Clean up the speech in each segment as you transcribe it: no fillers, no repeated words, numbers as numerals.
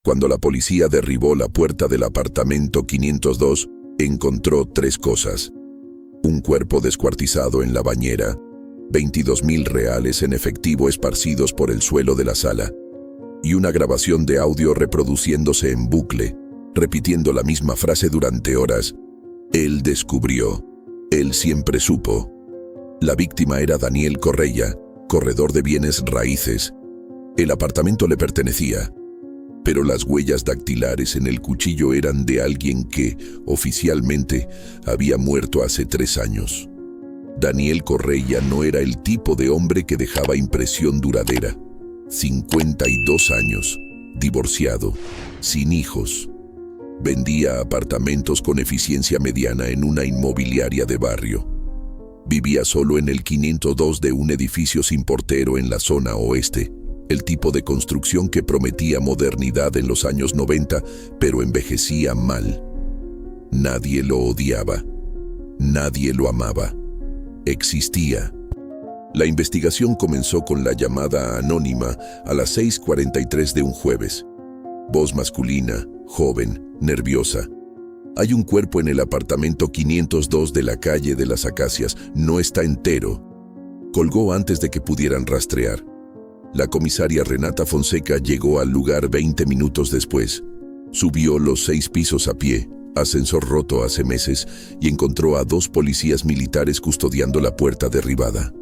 Cuando la policía derribó la puerta del apartamento 502, encontró 3 cosas. Un cuerpo descuartizado en la bañera, 22.000 reales en efectivo esparcidos por el suelo de la sala, y una grabación de audio reproduciéndose en bucle, repitiendo la misma frase durante horas. Él descubrió. Él siempre supo. La víctima era Daniel Correia, corredor de bienes raíces. El apartamento le pertenecía, pero las huellas dactilares en el cuchillo eran de alguien que, oficialmente, había muerto hace 3 años. Daniel Correia no era el tipo de hombre que dejaba impresión duradera. 52 años, divorciado, sin hijos. Vendía apartamentos con eficiencia mediana en una inmobiliaria de barrio. Vivía solo en el 502 de un edificio sin portero en la zona oeste, el tipo de construcción que prometía modernidad en los años 90, pero envejecía mal. Nadie lo odiaba. Nadie lo amaba. Existía. La investigación comenzó con la llamada anónima a las 6:43 de un jueves. Voz masculina, joven, nerviosa. Hay un cuerpo en el apartamento 502 de la calle de las Acacias. No está entero. Colgó antes de que pudieran rastrear. La comisaria Renata Fonseca llegó al lugar 20 minutos después. Subió los 6 pisos a pie, ascensor roto hace meses, y encontró a 2 policías militares custodiando la puerta derribada.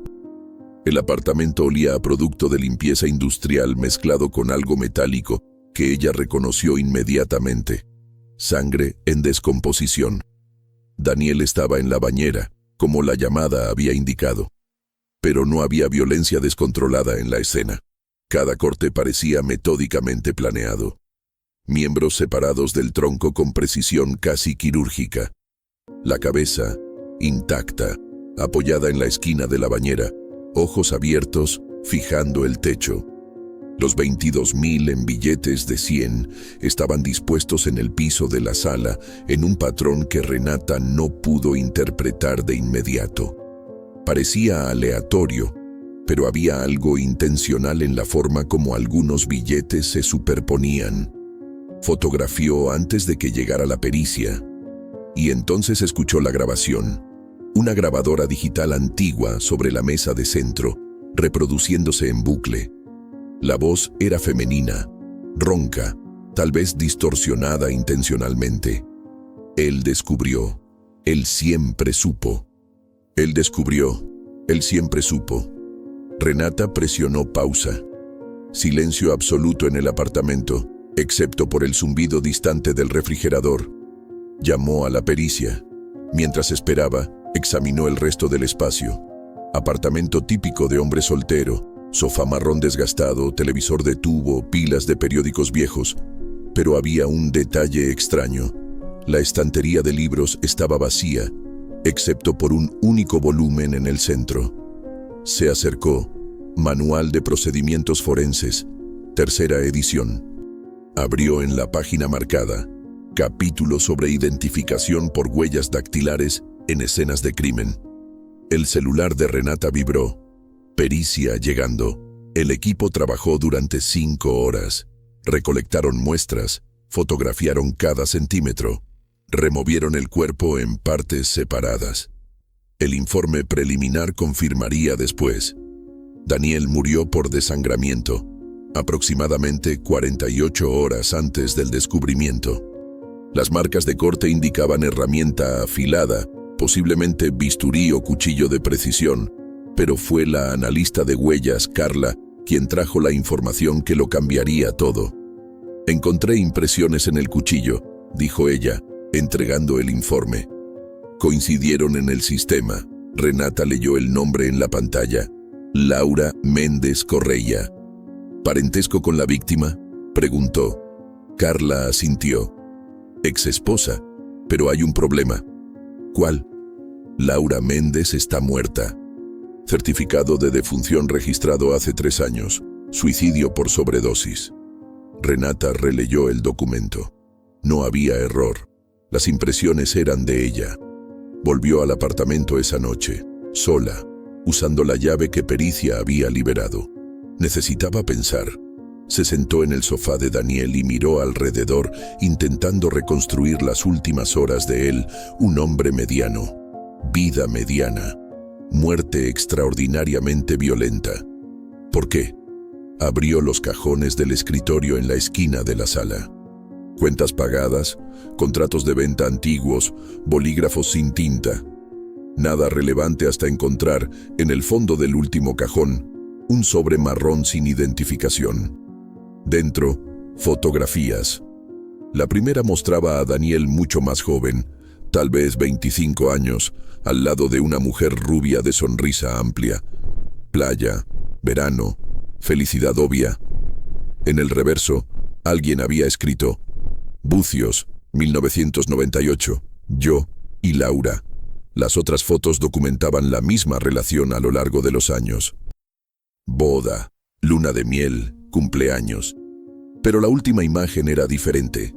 El apartamento olía a producto de limpieza industrial mezclado con algo metálico que ella reconoció inmediatamente. Sangre en descomposición. Daniel estaba en la bañera, como la llamada había indicado. Pero no había violencia descontrolada en la escena. Cada corte parecía metódicamente planeado. Miembros separados del tronco con precisión casi quirúrgica. La cabeza, intacta, apoyada en la esquina de la bañera, ojos abiertos, fijando el techo. Los 22.000 en billetes de 100 estaban dispuestos en el piso de la sala en un patrón que Renata no pudo interpretar de inmediato. Parecía aleatorio, pero había algo intencional en la forma como algunos billetes se superponían. Fotografió antes de que llegara la pericia, y entonces escuchó la grabación. Una grabadora digital antigua sobre la mesa de centro, reproduciéndose en bucle. La voz era femenina, ronca, tal vez distorsionada intencionalmente. Él descubrió. Él siempre supo. Él descubrió. Él siempre supo. Renata presionó pausa. Silencio absoluto en el apartamento, excepto por el zumbido distante del refrigerador. Llamó a la pericia. Mientras esperaba, examinó el resto del espacio. Apartamento típico de hombre soltero. Sofá marrón desgastado, televisor de tubo, pilas de periódicos viejos. Pero había un detalle extraño. La estantería de libros estaba vacía, excepto por un único volumen en el centro. Se acercó. Manual de Procedimientos Forenses, 3ª edición. Abrió en la página marcada. Capítulo sobre identificación por huellas dactilares en escenas de crimen. El celular de Renata vibró. Pericia llegando. El equipo trabajó durante 5 horas. Recolectaron muestras, fotografiaron cada centímetro, removieron el cuerpo en partes separadas. El informe preliminar confirmaría después. Daniel murió por desangramiento, aproximadamente 48 horas antes del descubrimiento. Las marcas de corte indicaban herramienta afilada, posiblemente bisturí o cuchillo de precisión, pero fue la analista de huellas, Carla, quien trajo la información que lo cambiaría todo. Encontré impresiones en el cuchillo, dijo ella, entregando el informe. Coincidieron en el sistema. Renata leyó el nombre en la pantalla. Laura Méndez Correia. ¿Parentesco con la víctima?, preguntó. Carla asintió. Ex-esposa, pero hay un problema. ¿Cuál? Laura Méndez está muerta. Certificado de defunción registrado hace 3 años. Suicidio por sobredosis. Renata releyó el documento. No había error. Las impresiones eran de ella. Volvió al apartamento esa noche, sola, usando la llave que pericia había liberado. Necesitaba pensar. Se sentó en el sofá de Daniel y miró alrededor, intentando reconstruir las últimas horas de él, un hombre mediano, vida mediana, muerte extraordinariamente violenta. ¿Por qué? Abrió los cajones del escritorio en la esquina de la sala. Cuentas pagadas, contratos de venta antiguos, bolígrafos sin tinta. Nada relevante hasta encontrar, en el fondo del último cajón, un sobre marrón sin identificación. Dentro, fotografías. La primera mostraba a Daniel mucho más joven, tal vez 25 años, al lado de una mujer rubia de sonrisa amplia. Playa, verano, felicidad obvia. En el reverso, alguien había escrito: Bucios, 1998, yo y Laura. Las otras fotos documentaban la misma relación a lo largo de los años. Boda, luna de miel, cumpleaños. Pero la última imagen era diferente.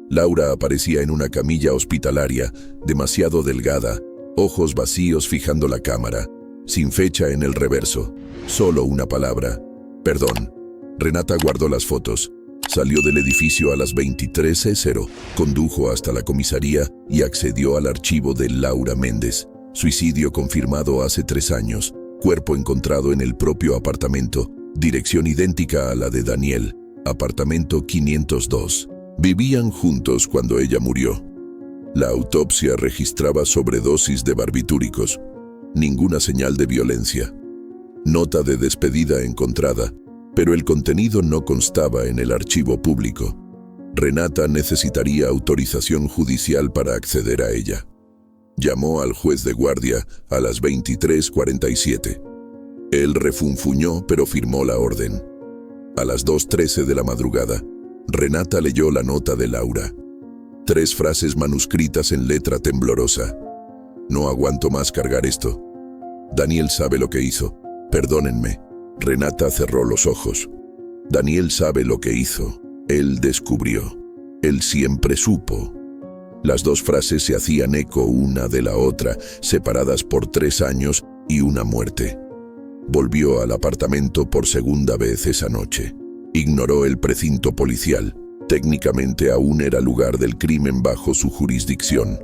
Laura aparecía en una camilla hospitalaria, demasiado delgada, ojos vacíos fijando la cámara, sin fecha en el reverso, solo una palabra: perdón. Renata guardó las fotos. Salió del edificio a las 23:00, condujo hasta la comisaría y accedió al archivo de Laura Méndez. Suicidio confirmado hace 3 años, cuerpo encontrado en el propio apartamento, dirección idéntica a la de Daniel, apartamento 502. Vivían juntos cuando ella murió. La autopsia registraba sobredosis de barbitúricos. Ninguna señal de violencia. Nota de despedida encontrada, pero el contenido no constaba en el archivo público. Renata necesitaría autorización judicial para acceder a ella. Llamó al juez de guardia a las 23:47. Él refunfuñó, pero firmó la orden. A las 2:13 de la madrugada, Renata leyó la nota de Laura. 3 frases manuscritas en letra temblorosa. No aguanto más cargar esto. Daniel sabe lo que hizo. Perdónenme. Renata cerró los ojos. Daniel sabe lo que hizo. Él descubrió. Él siempre supo. Las 2 frases se hacían eco una de la otra, separadas por 3 años y una muerte. Volvió al apartamento por segunda vez esa noche. Ignoró el precinto policial. Técnicamente aún era lugar del crimen bajo su jurisdicción.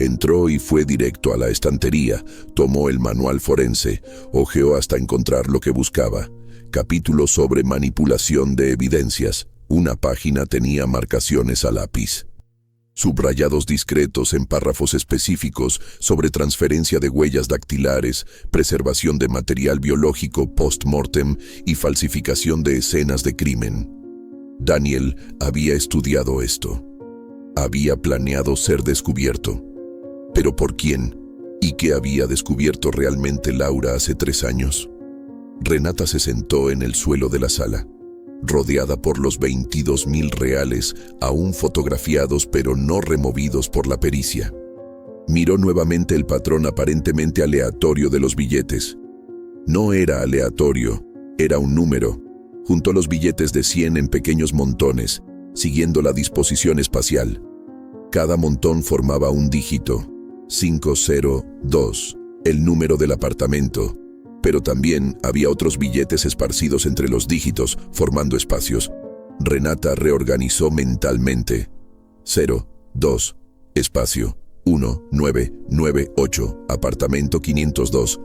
Entró y fue directo a la estantería, tomó el manual forense, hojeó hasta encontrar lo que buscaba. Capítulo sobre manipulación de evidencias. Una página tenía marcaciones a lápiz. Subrayados discretos en párrafos específicos sobre transferencia de huellas dactilares, preservación de material biológico post-mortem y falsificación de escenas de crimen. Daniel había estudiado esto. Había planeado ser descubierto. ¿Pero por quién? ¿Y qué había descubierto realmente Laura hace 3 años? Renata se sentó en el suelo de la sala, rodeada por los 22.000 reales, aún fotografiados pero no removidos por la pericia. Miró nuevamente el patrón aparentemente aleatorio de los billetes. No era aleatorio, era un número. Juntó los billetes de 100 en pequeños montones, siguiendo la disposición espacial. Cada montón formaba un dígito. 502, el número del apartamento, pero también había otros billetes esparcidos entre los dígitos, formando espacios. Renata reorganizó mentalmente. 0, 2, espacio, 1998, apartamento 502,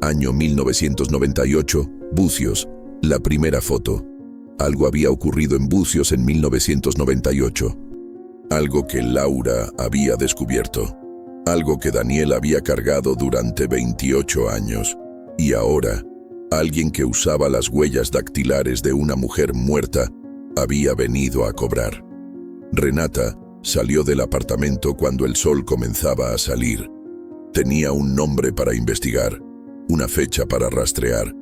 año 1998, Bucios, la primera foto. Algo había ocurrido en Bucios en 1998. Algo que Laura había descubierto. Algo que Daniel había cargado durante 28 años. Y ahora, alguien que usaba las huellas dactilares de una mujer muerta había venido a cobrar. Renata salió del apartamento cuando el sol comenzaba a salir. Tenía un nombre para investigar, una fecha para rastrear,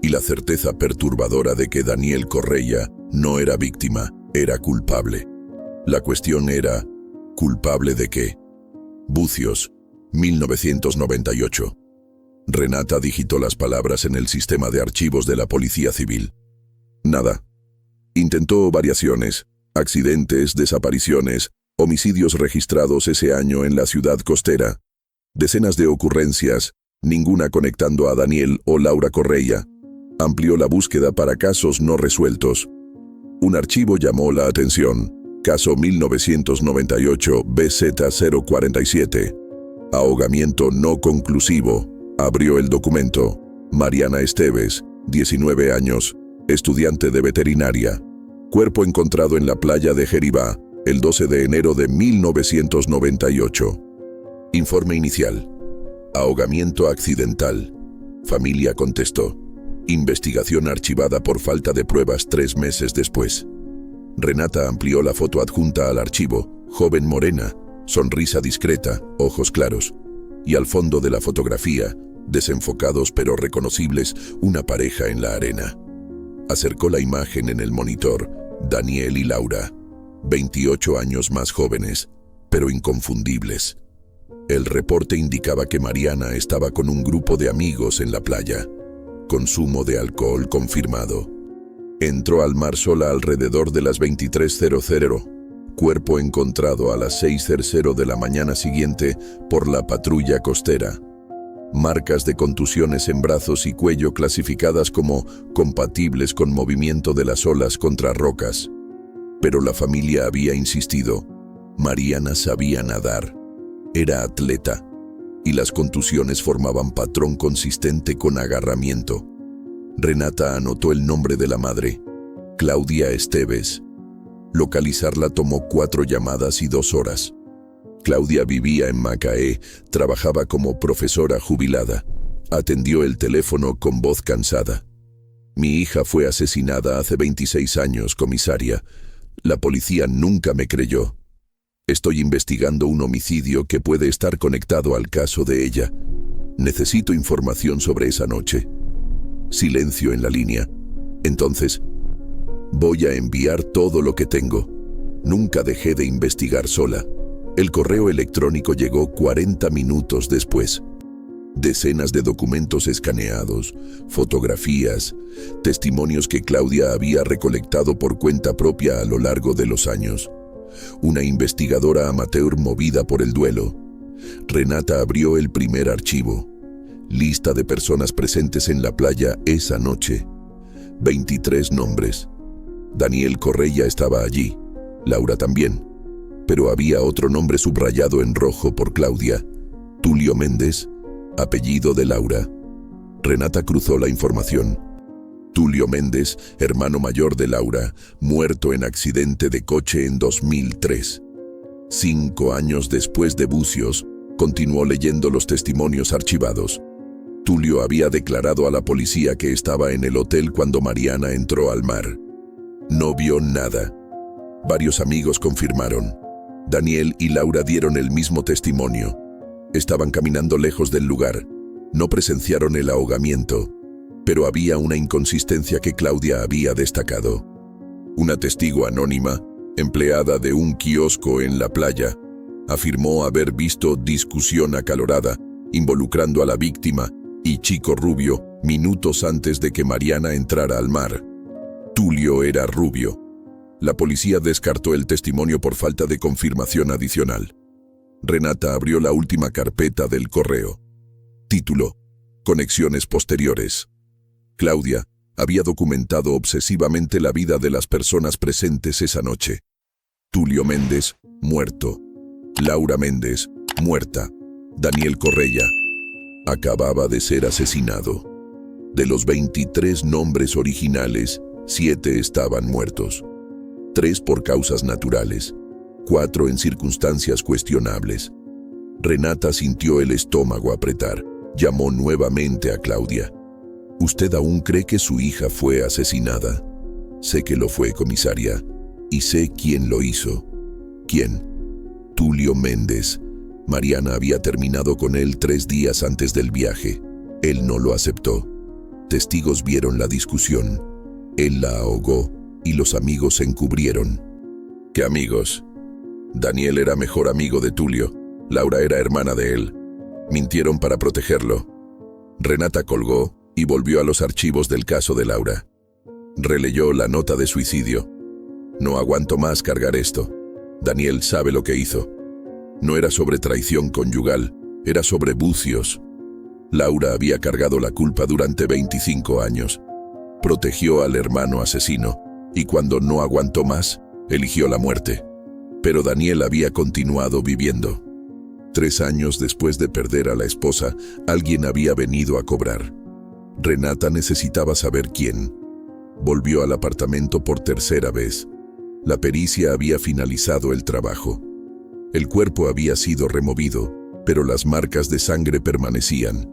y la certeza perturbadora de que Daniel Correia no era víctima, era culpable. La cuestión era, ¿culpable de qué? Bucios, 1998. Renata digitó las palabras en el sistema de archivos de la Policía Civil. Nada. Intentó variaciones, accidentes, desapariciones, homicidios registrados ese año en la ciudad costera. Decenas de ocurrencias, ninguna conectando a Daniel o Laura Correia. Amplió la búsqueda para casos no resueltos. Un archivo llamó la atención. Caso 1998 BZ047. Ahogamiento no conclusivo. Abrió el documento. Mariana Esteves, 19 años, estudiante de veterinaria. Cuerpo encontrado en la playa de Jeribá, el 12 de enero de 1998. Informe inicial. Ahogamiento accidental. Familia contestó. Investigación archivada por falta de pruebas 3 meses después. Renata amplió la foto adjunta al archivo. Joven morena, sonrisa discreta, ojos claros. Y al fondo de la fotografía, desenfocados pero reconocibles, una pareja en la arena. Acercó la imagen en el monitor. Daniel y Laura, 28 años más jóvenes, pero inconfundibles. El reporte indicaba que Mariana estaba con un grupo de amigos en la playa. Consumo de alcohol confirmado. Entró al mar sola alrededor de las 23:00. Cuerpo encontrado a las 6:00 de la mañana siguiente por la patrulla costera. Marcas de contusiones en brazos y cuello clasificadas como compatibles con movimiento de las olas contra rocas. Pero la familia había insistido. Mariana sabía nadar. Era atleta. Y las contusiones formaban patrón consistente con agarramiento. Renata anotó el nombre de la madre. Claudia Esteves. Localizarla tomó 4 llamadas y 2 horas. Claudia vivía en Macaé, trabajaba como profesora jubilada. Atendió el teléfono con voz cansada. Mi hija fue asesinada hace 26 años, comisaria. La policía nunca me creyó. Estoy investigando un homicidio que puede estar conectado al caso de ella. Necesito información sobre esa noche. Silencio en la línea. Entonces, voy a enviar todo lo que tengo. Nunca dejé de investigar sola. El correo electrónico llegó 40 minutos después. Decenas de documentos escaneados, fotografías, testimonios que Claudia había recolectado por cuenta propia a lo largo de los años. Una investigadora amateur movida por el duelo. Renata abrió el primer archivo. Lista de personas presentes en la playa esa noche. 23 nombres. Daniel Correia estaba allí, Laura también. Pero había otro nombre subrayado en rojo por Claudia. Tulio Méndez, apellido de Laura. Renata cruzó la información. Tulio Méndez, hermano mayor de Laura, muerto en accidente de coche en 2003. 5 años después de Bucios, continuó leyendo los testimonios archivados. Tulio había declarado a la policía que estaba en el hotel cuando Mariana entró al mar. No vio nada. Varios amigos confirmaron. Daniel y Laura dieron el mismo testimonio. Estaban caminando lejos del lugar. No presenciaron el ahogamiento. Pero había una inconsistencia que Claudia había destacado. Una testigo anónima, empleada de un kiosco en la playa, afirmó haber visto discusión acalorada, involucrando a la víctima y Chico Rubio, minutos antes de que Mariana entrara al mar. Tulio era rubio. La policía descartó el testimonio por falta de confirmación adicional. Renata abrió la última carpeta del correo. Título: Conexiones posteriores. Claudia había documentado obsesivamente la vida de las personas presentes esa noche. Tulio Méndez, muerto. Laura Méndez, muerta. Daniel Correia acababa de ser asesinado. De los 23 nombres originales, 7 estaban muertos. 3 por causas naturales, 4 en circunstancias cuestionables. Renata sintió el estómago apretar. Llamó nuevamente a Claudia. ¿Usted aún cree que su hija fue asesinada? Sé que lo fue, comisaria, y sé quién lo hizo. ¿Quién? Tulio Méndez. Mariana había terminado con él 3 días antes del viaje. Él no lo aceptó. Testigos vieron la discusión. Él la ahogó y los amigos se encubrieron. ¿Qué amigos? Daniel era mejor amigo de Tulio. Laura era hermana de él. Mintieron para protegerlo. Renata colgó y volvió a los archivos del caso de Laura. Releyó la nota de suicidio. No aguanto más cargar esto. Daniel sabe lo que hizo. No era sobre traición conyugal, era sobre Bucios. Laura había cargado la culpa durante 25 años. Protegió al hermano asesino. y cuando no aguantó más, eligió la muerte. Pero Daniel había continuado viviendo. 3 años después de perder a la esposa, alguien había venido a cobrar. Renata necesitaba saber quién. Volvió al apartamento por tercera vez. La pericia había finalizado el trabajo. El cuerpo había sido removido, pero las marcas de sangre permanecían.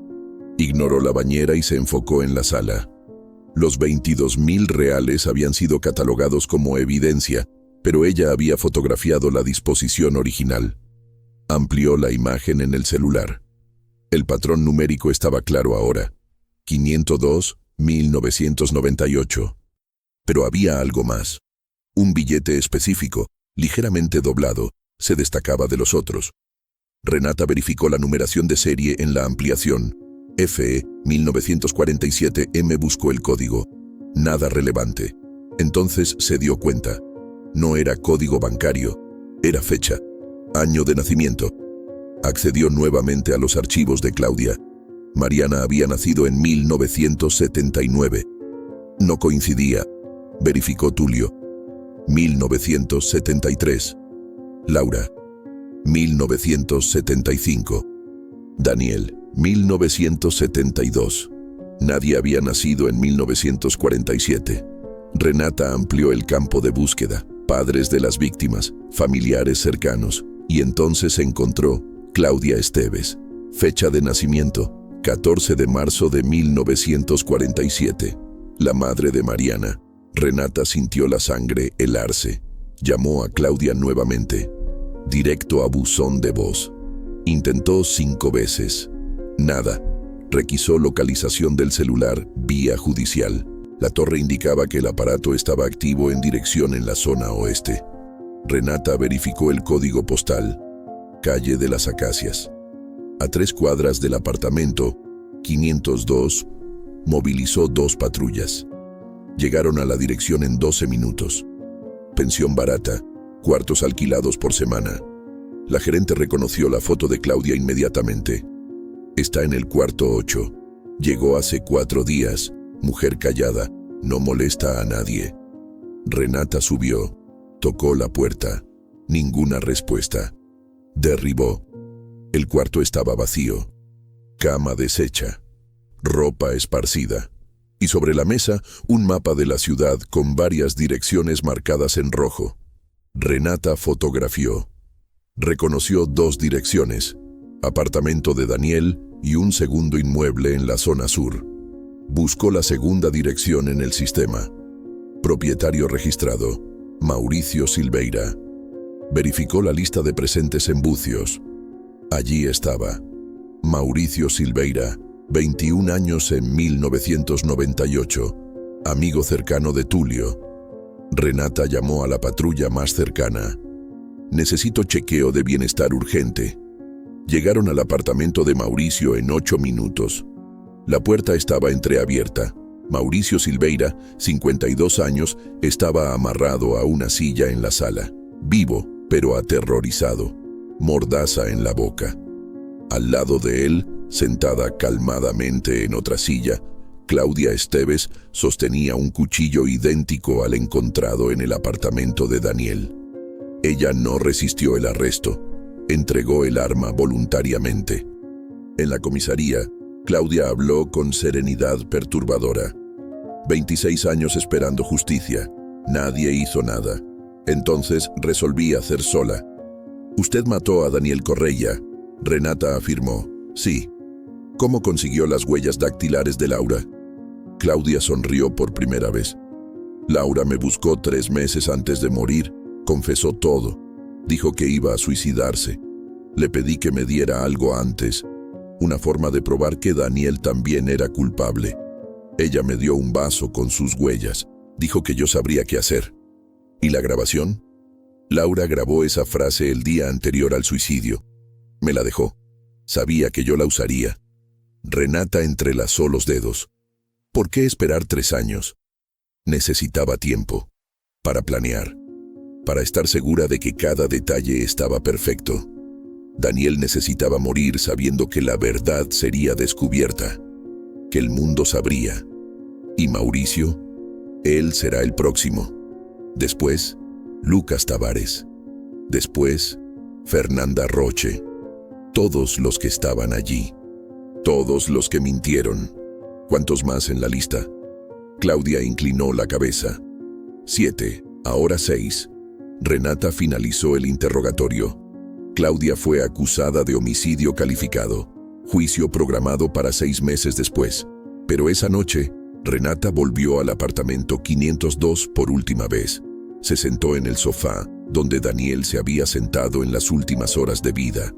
Ignoró la bañera y se enfocó en la sala. Los 22.000 reales habían sido catalogados como evidencia, pero ella había fotografiado la disposición original. Amplió la imagen en el celular. El patrón numérico estaba claro ahora. 502, 1998. Pero había algo más. Un billete específico, ligeramente doblado, se destacaba de los otros. Renata verificó la numeración de serie en la ampliación. FE 1947M buscó el código. Nada relevante. Entonces se dio cuenta. No era código bancario, era fecha, año de nacimiento. Accedió nuevamente a los archivos de Claudia. Mariana había nacido en 1979. No coincidía. Verificó Tulio. 1973. Laura. 1975. Daniel. 1972. Nadie había nacido en 1947. Renata amplió el campo de búsqueda. Padres de las víctimas, familiares cercanos, y entonces encontró Claudia Esteves. Fecha de nacimiento, 14 de marzo de 1947. La madre de Mariana. Renata sintió la sangre helarse. Llamó a Claudia nuevamente. Directo a buzón de voz. Intentó 5 veces. Nada. Requisó localización del celular vía judicial. La torre indicaba que el aparato estaba activo en dirección en la zona oeste. Renata verificó el código postal. Calle de las Acacias. A 3 cuadras del apartamento, 502, movilizó 2 patrullas. Llegaron a la dirección en 12 minutos. Pensión barata, cuartos alquilados por semana. La gerente reconoció la foto de Claudia inmediatamente. Está en el cuarto 8. Llegó hace 4 días. Mujer callada, no molesta a nadie. Renata subió, tocó la puerta. Ninguna respuesta. Derribó. El cuarto estaba vacío. Cama deshecha. Ropa esparcida. Y sobre la mesa, un mapa de la ciudad con varias direcciones marcadas en rojo. Renata fotografió. Reconoció 2 direcciones. Apartamento de Daniel y un segundo inmueble en la zona sur. Buscó la segunda dirección en el sistema. Propietario registrado, Mauricio Silveira. Verificó la lista de presentes en Bucios. Allí estaba. Mauricio Silveira, 21 años en 1998, amigo cercano de Tulio. Renata llamó a la patrulla más cercana. Necesito chequeo de bienestar urgente. Llegaron al apartamento de Mauricio en 8 minutos. La puerta estaba entreabierta. Mauricio Silveira, 52 años, estaba amarrado a una silla en la sala, vivo, pero aterrorizado, mordaza en la boca. Al lado de él, sentada calmadamente en otra silla, Claudia Esteves sostenía un cuchillo idéntico al encontrado en el apartamento de Daniel. Ella no resistió el arresto. Entregó el arma voluntariamente. En la comisaría, Claudia habló con serenidad perturbadora. 26 años esperando justicia. Nadie hizo nada. Entonces resolví hacer sola. «Usted mató a Daniel Correia», Renata afirmó. «Sí». «¿Cómo consiguió las huellas dactilares de Laura?» Claudia sonrió por primera vez. «Laura me buscó 3 meses antes de morir. Confesó todo. Dijo que iba a suicidarse. Le pedí que me diera algo antes. Una forma de probar que Daniel también era culpable. Ella me dio un vaso con sus huellas. Dijo que yo sabría qué hacer». «¿Y la grabación?» Laura grabó esa frase el día anterior al suicidio. Me la dejó. Sabía que yo la usaría. Renata entrelazó los dedos. ¿Por qué esperar 3 años? Necesitaba tiempo. Para planear. Para estar segura de que cada detalle estaba perfecto. Daniel necesitaba morir sabiendo que la verdad sería descubierta. Que el mundo sabría. ¿Y Mauricio? Él será el próximo. Después, Lucas Tavares. Después, Fernanda Roche. Todos los que estaban allí. Todos los que mintieron. ¿Cuántos más en la lista? Claudia inclinó la cabeza. 7, ahora 6. Renata finalizó el interrogatorio. Claudia fue acusada de homicidio calificado. Juicio programado para 6 meses después. Pero esa noche, Renata volvió al apartamento 502 por última vez. Se sentó en el sofá, donde Daniel se había sentado en las últimas horas de vida.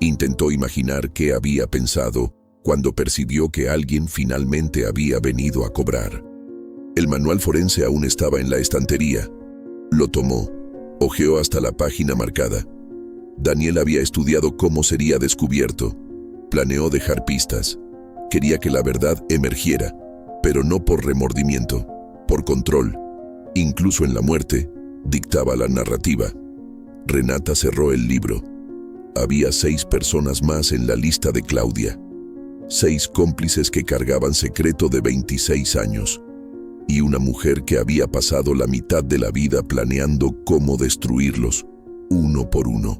Intentó imaginar qué había pensado cuando percibió que alguien finalmente había venido a cobrar. El manual forense aún estaba en la estantería. Lo tomó, hojeó hasta la página marcada. Daniel había estudiado cómo sería descubierto. Planeó dejar pistas. Quería que la verdad emergiera, pero no por remordimiento, por control. Incluso en la muerte, dictaba la narrativa. Renata cerró el libro. Había 6 personas más en la lista de Claudia. 6 cómplices que cargaban secreto de 26 años. Y una mujer que había pasado la mitad de la vida planeando cómo destruirlos, uno por uno.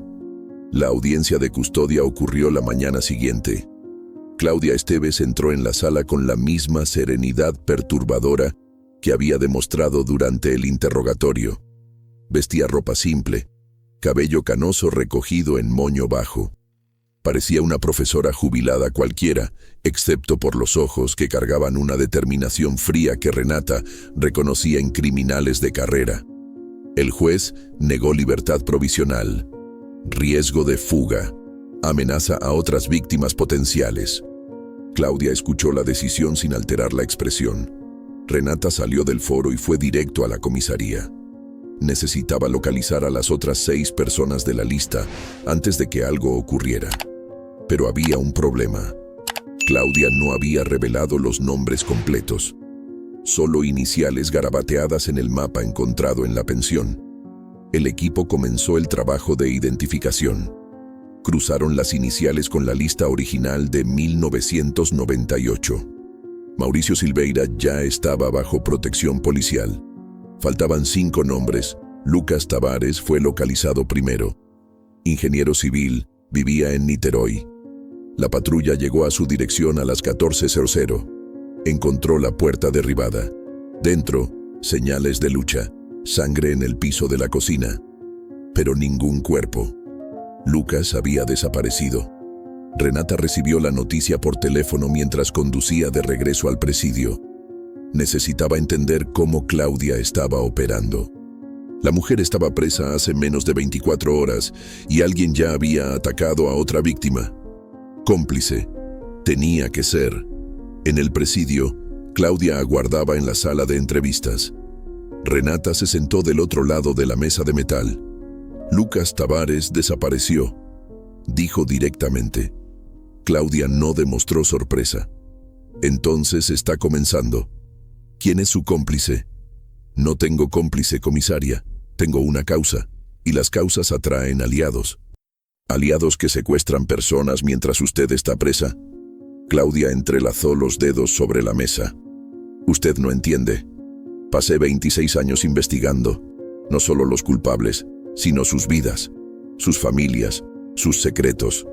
La audiencia de custodia ocurrió la mañana siguiente. Claudia Esteves entró en la sala con la misma serenidad perturbadora que había demostrado durante el interrogatorio. Vestía ropa simple, cabello canoso recogido en moño bajo. Parecía una profesora jubilada cualquiera, excepto por los ojos que cargaban una determinación fría que Renata reconocía en criminales de carrera. El juez negó libertad provisional. Riesgo de fuga. Amenaza a otras víctimas potenciales. Claudia escuchó la decisión sin alterar la expresión. Renata salió del foro y fue directo a la comisaría. Necesitaba localizar a las otras 6 personas de la lista antes de que algo ocurriera. Pero había un problema. Claudia no había revelado los nombres completos. Solo iniciales garabateadas en el mapa encontrado en la pensión. El equipo comenzó el trabajo de identificación. Cruzaron las iniciales con la lista original de 1998. Mauricio Silveira ya estaba bajo protección policial. Faltaban 5 nombres. Lucas Tavares fue localizado primero. Ingeniero civil, vivía en Niterói. La patrulla llegó a su dirección a las 14:00. Encontró la puerta derribada. Dentro, señales de lucha, sangre en el piso de la cocina. Pero ningún cuerpo. Lucas había desaparecido. Renata recibió la noticia por teléfono mientras conducía de regreso al presidio. Necesitaba entender cómo Claudia estaba operando. La mujer estaba presa hace menos de 24 horas y alguien ya había atacado a otra víctima. Cómplice. Tenía que ser. En el presidio, Claudia aguardaba en la sala de entrevistas. Renata se sentó del otro lado de la mesa de metal. Lucas Tavares desapareció, dijo directamente. Claudia no demostró sorpresa. Entonces está comenzando. ¿Quién es su cómplice? No tengo cómplice, comisaria. Tengo una causa, y las causas atraen aliados. ¿Aliados que secuestran personas mientras usted está presa? Claudia entrelazó los dedos sobre la mesa. Usted no entiende. Pasé 26 años investigando, no solo los culpables, sino sus vidas, sus familias, sus secretos,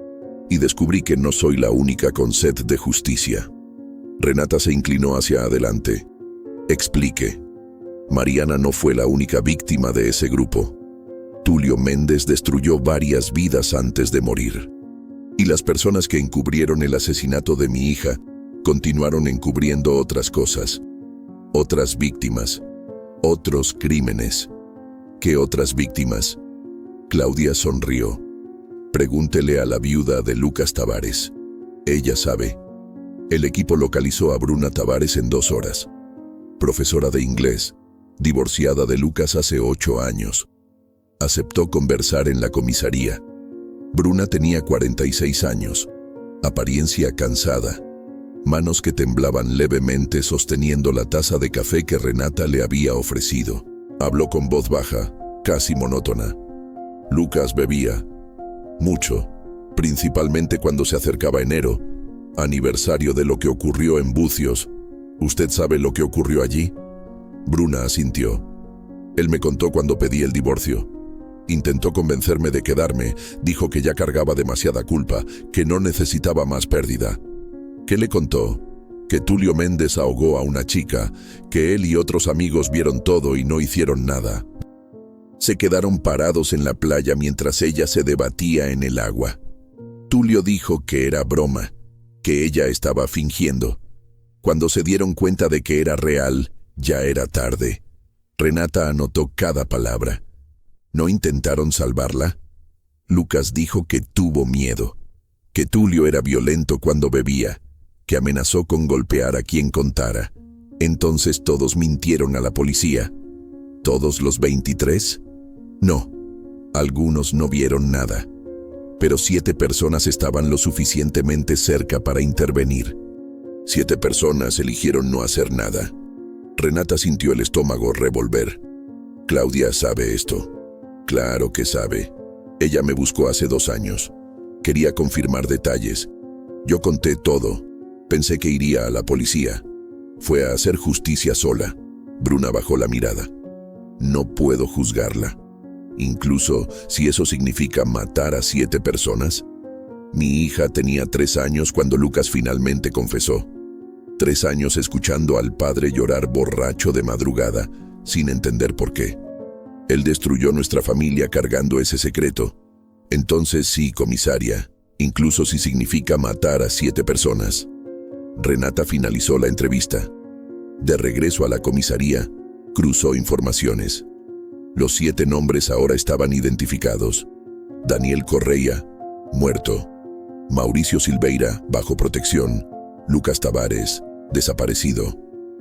y descubrí que no soy la única con sed de justicia. Renata se inclinó hacia adelante. Explique. Mariana no fue la única víctima de ese grupo. Tulio Méndez destruyó varias vidas antes de morir. Y las personas que encubrieron el asesinato de mi hija continuaron encubriendo otras cosas. Otras víctimas. Otros crímenes. ¿Qué otras víctimas? Claudia sonrió. Pregúntele a la viuda de Lucas Tavares. Ella sabe. El equipo localizó a Bruna Tavares en 2 horas. Profesora de inglés, divorciada de Lucas hace 8 años. Aceptó conversar en la comisaría. Bruna tenía 46 años, apariencia cansada, manos que temblaban levemente sosteniendo la taza de café que Renata le había ofrecido. Habló con voz baja, casi monótona. Lucas bebía mucho, principalmente cuando se acercaba enero, aniversario de lo que ocurrió en Bucios. ¿Usted sabe lo que ocurrió allí? Bruna asintió. Él me contó cuando pedí el divorcio. Intentó convencerme de quedarme, dijo que ya cargaba demasiada culpa, que no necesitaba más pérdida. ¿Qué le contó? Que Tulio Méndez ahogó a una chica, que él y otros amigos vieron todo y no hicieron nada. Se quedaron parados en la playa mientras ella se debatía en el agua. Tulio dijo que era broma, que ella estaba fingiendo. Cuando se dieron cuenta de que era real, ya era tarde. Renata anotó cada palabra. ¿No intentaron salvarla? Lucas dijo que tuvo miedo, que Tulio era violento cuando bebía, que amenazó con golpear a quien contara. Entonces todos mintieron a la policía. ¿Todos los 23? No, algunos no vieron nada. Pero 7 personas estaban lo suficientemente cerca para intervenir. 7 personas eligieron no hacer nada. Renata sintió el estómago revolver. Claudia sabe esto. Claro que sabe. Ella me buscó hace 2 años. Quería confirmar detalles. Yo conté todo. Pensé que iría a la policía. Fue a hacer justicia sola. Bruna bajó la mirada. No puedo juzgarla. Incluso si eso significa matar a 7 personas. Mi hija tenía 3 años cuando Lucas finalmente confesó. 3 años escuchando al padre llorar borracho de madrugada, sin entender por qué. Él destruyó nuestra familia cargando ese secreto. Entonces sí, comisaria, incluso si significa matar a 7 personas. Renata finalizó la entrevista. De regreso a la comisaría, cruzó informaciones. Los 7 nombres ahora estaban identificados. Daniel Correia, muerto. Mauricio Silveira, bajo protección. Lucas Tavares, desaparecido.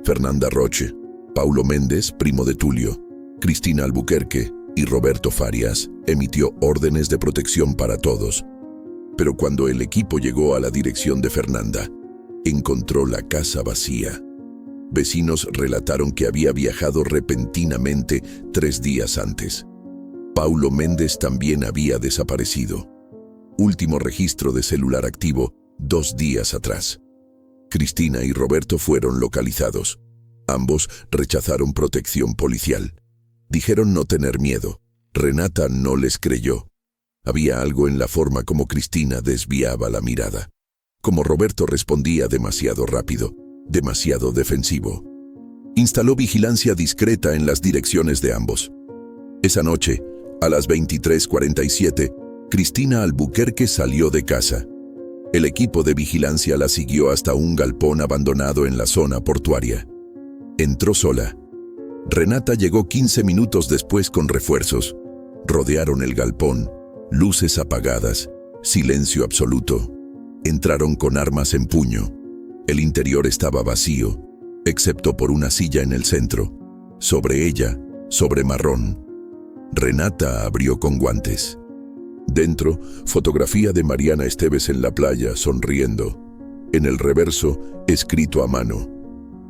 Fernanda Roche, Paulo Méndez, primo de Tulio. Cristina Albuquerque y Roberto Farias emitió órdenes de protección para todos. Pero cuando el equipo llegó a la dirección de Fernanda, encontró la casa vacía. Vecinos relataron que había viajado repentinamente 3 días antes. Paulo Méndez también había desaparecido. Último registro de celular activo 2 días atrás. Cristina y Roberto fueron localizados. Ambos rechazaron protección policial. Dijeron no tener miedo. Renata no les creyó. Había algo en la forma como Cristina desviaba la mirada. Como Roberto respondía demasiado rápido, demasiado defensivo. Instaló vigilancia discreta en las direcciones de ambos. Esa noche, a las 23:47, Cristina Albuquerque salió de casa. El equipo de vigilancia la siguió hasta un galpón abandonado en la zona portuaria. Entró sola. Renata llegó 15 minutos después con refuerzos. Rodearon el galpón, luces apagadas, silencio absoluto. Entraron con armas en puño. El interior estaba vacío, excepto por una silla en el centro. Sobre ella, sobre marrón. Renata abrió con guantes. Dentro, fotografía de Mariana Esteves en la playa, sonriendo. En el reverso, escrito a mano.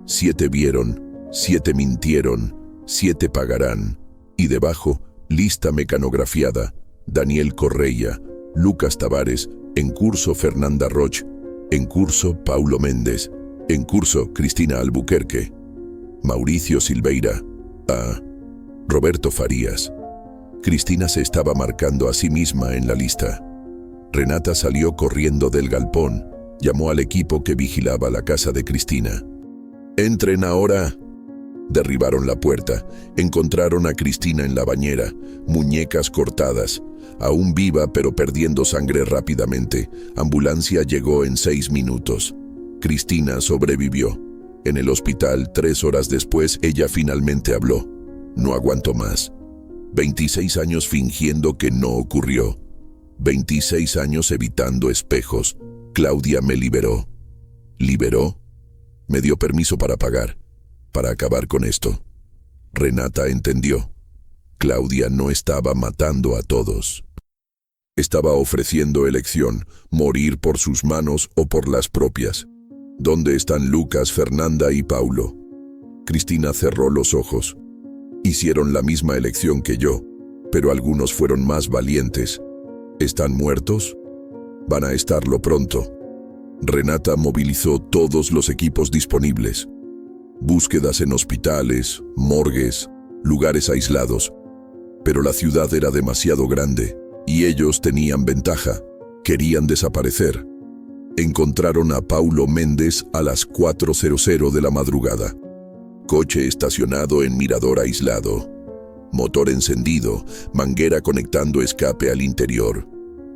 7 vieron, 7 mintieron, 7 pagarán. Y debajo, lista mecanografiada. Daniel Correia, Lucas Tavares, en curso Fernanda Roche, en curso Paulo Méndez, en curso Cristina Albuquerque, Mauricio Silveira, Roberto Farías. Cristina se estaba marcando a sí misma en la lista. Renata salió corriendo del galpón, llamó al equipo que vigilaba la casa de Cristina. «¡Entren ahora!». Derribaron la puerta, encontraron a Cristina en la bañera, muñecas cortadas, aún viva pero perdiendo sangre rápidamente. Ambulancia llegó en 6 minutos. Cristina sobrevivió. En el hospital, 3 horas después, ella finalmente habló. No aguantó más. 26 años fingiendo que no ocurrió. 26 años evitando espejos. Claudia me liberó. ¿Liberó? Me dio permiso para pagar, para acabar con esto. Renata entendió. Claudia no estaba matando a todos. Estaba ofreciendo elección, morir por sus manos o por las propias. ¿Dónde están Lucas, Fernanda y Paulo? Cristina cerró los ojos. Hicieron la misma elección que yo, pero algunos fueron más valientes. ¿Están muertos? Van a estarlo pronto. Renata movilizó todos los equipos disponibles. Búsquedas en hospitales, morgues, lugares aislados. Pero la ciudad era demasiado grande y ellos tenían ventaja. Querían desaparecer. Encontraron a Paulo Méndez a las 4:00 de la madrugada. Coche estacionado en mirador aislado. Motor encendido, manguera conectando escape al interior.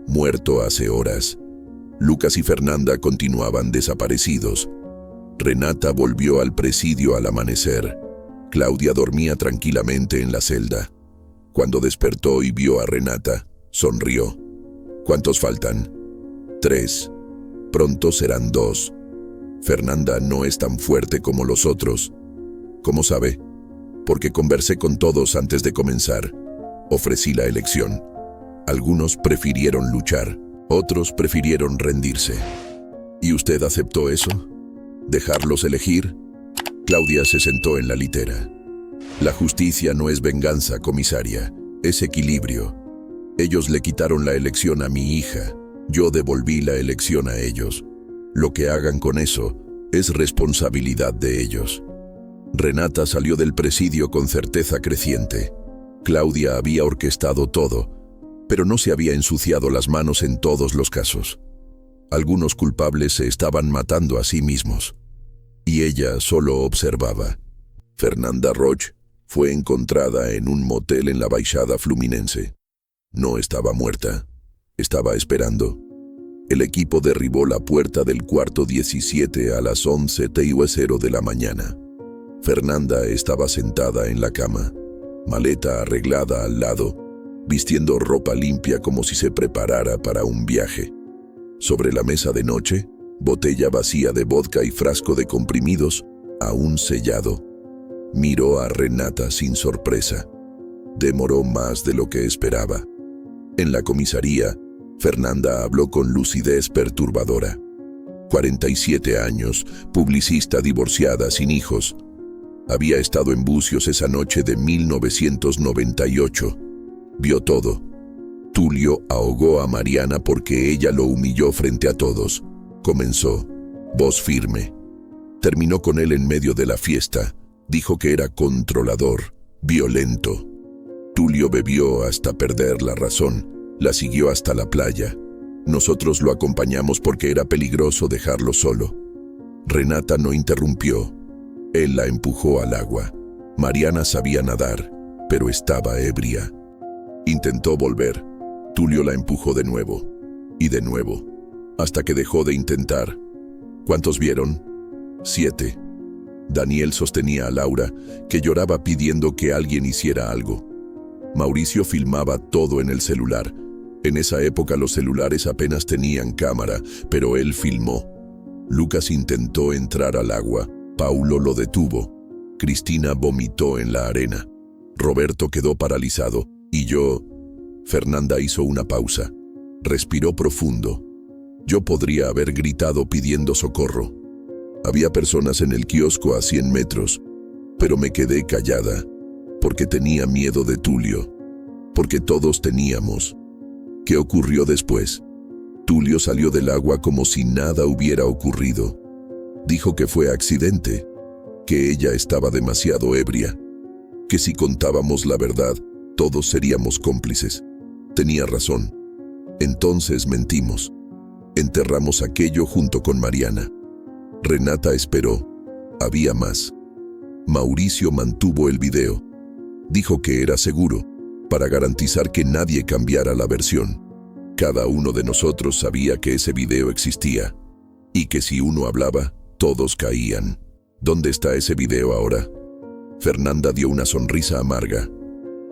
Muerto hace horas. Lucas y Fernanda continuaban desaparecidos. Renata volvió al presidio al amanecer. Claudia dormía tranquilamente en la celda. Cuando despertó y vio a Renata, sonrió. ¿Cuántos faltan? 3. Pronto serán 2. Fernanda no es tan fuerte como los otros. ¿Cómo sabe? Porque conversé con todos antes de comenzar. Ofrecí la elección. Algunos prefirieron luchar, otros prefirieron rendirse. ¿Y usted aceptó eso? ¿Dejarlos elegir? Claudia se sentó en la litera. La justicia no es venganza, comisaria, es equilibrio. Ellos le quitaron la elección a mi hija, yo devolví la elección a ellos. Lo que hagan con eso es responsabilidad de ellos. Renata salió del presidio con certeza creciente. Claudia había orquestado todo, pero no se había ensuciado las manos en todos los casos. Algunos culpables se estaban matando a sí mismos, y ella solo observaba. Fernanda Roch fue encontrada en un motel en la Baixada Fluminense. No estaba muerta, estaba esperando. El equipo derribó la puerta del cuarto 17 a las 11:00 de la mañana. Fernanda estaba sentada en la cama, maleta arreglada al lado, vistiendo ropa limpia como si se preparara para un viaje. Sobre la mesa de noche, botella vacía de vodka y frasco de comprimidos, aún sellado. Miró a Renata sin sorpresa. Demoró más de lo que esperaba. En la comisaría, Fernanda habló con lucidez perturbadora. 47 años, publicista divorciada sin hijos. Había estado en Bucios esa noche de 1998. Vio todo. Tulio ahogó a Mariana porque ella lo humilló frente a todos. Comenzó, voz firme. Terminó con él en medio de la fiesta. Dijo que era controlador, violento. Tulio bebió hasta perder la razón. La siguió hasta la playa. Nosotros lo acompañamos porque era peligroso dejarlo solo. Renata no interrumpió. Él la empujó al agua. Mariana sabía nadar, pero estaba ebria. Intentó volver. Tulio la empujó de nuevo, y de nuevo, hasta que dejó de intentar. ¿Cuántos vieron? 7. Daniel sostenía a Laura, que lloraba pidiendo que alguien hiciera algo. Mauricio filmaba todo en el celular. En esa época los celulares apenas tenían cámara, pero él filmó. Lucas intentó entrar al agua. Paulo lo detuvo. Cristina vomitó en la arena. Roberto quedó paralizado. Y yo... Fernanda hizo una pausa. Respiró profundo. Yo podría haber gritado pidiendo socorro. Había personas en el kiosco a 100 metros, pero me quedé callada, porque tenía miedo de Tulio, porque todos teníamos. ¿Qué ocurrió después? Tulio salió del agua como si nada hubiera ocurrido. Dijo que fue accidente, que ella estaba demasiado ebria, que si contábamos la verdad, todos seríamos cómplices. Tenía razón. Entonces mentimos. Enterramos aquello junto con Mariana. Renata esperó. Había más. Mauricio mantuvo el video. Dijo que era seguro, para garantizar que nadie cambiara la versión. Cada uno de nosotros sabía que ese video existía, y que si uno hablaba, todos caían. ¿Dónde está ese video ahora? Fernanda dio una sonrisa amarga.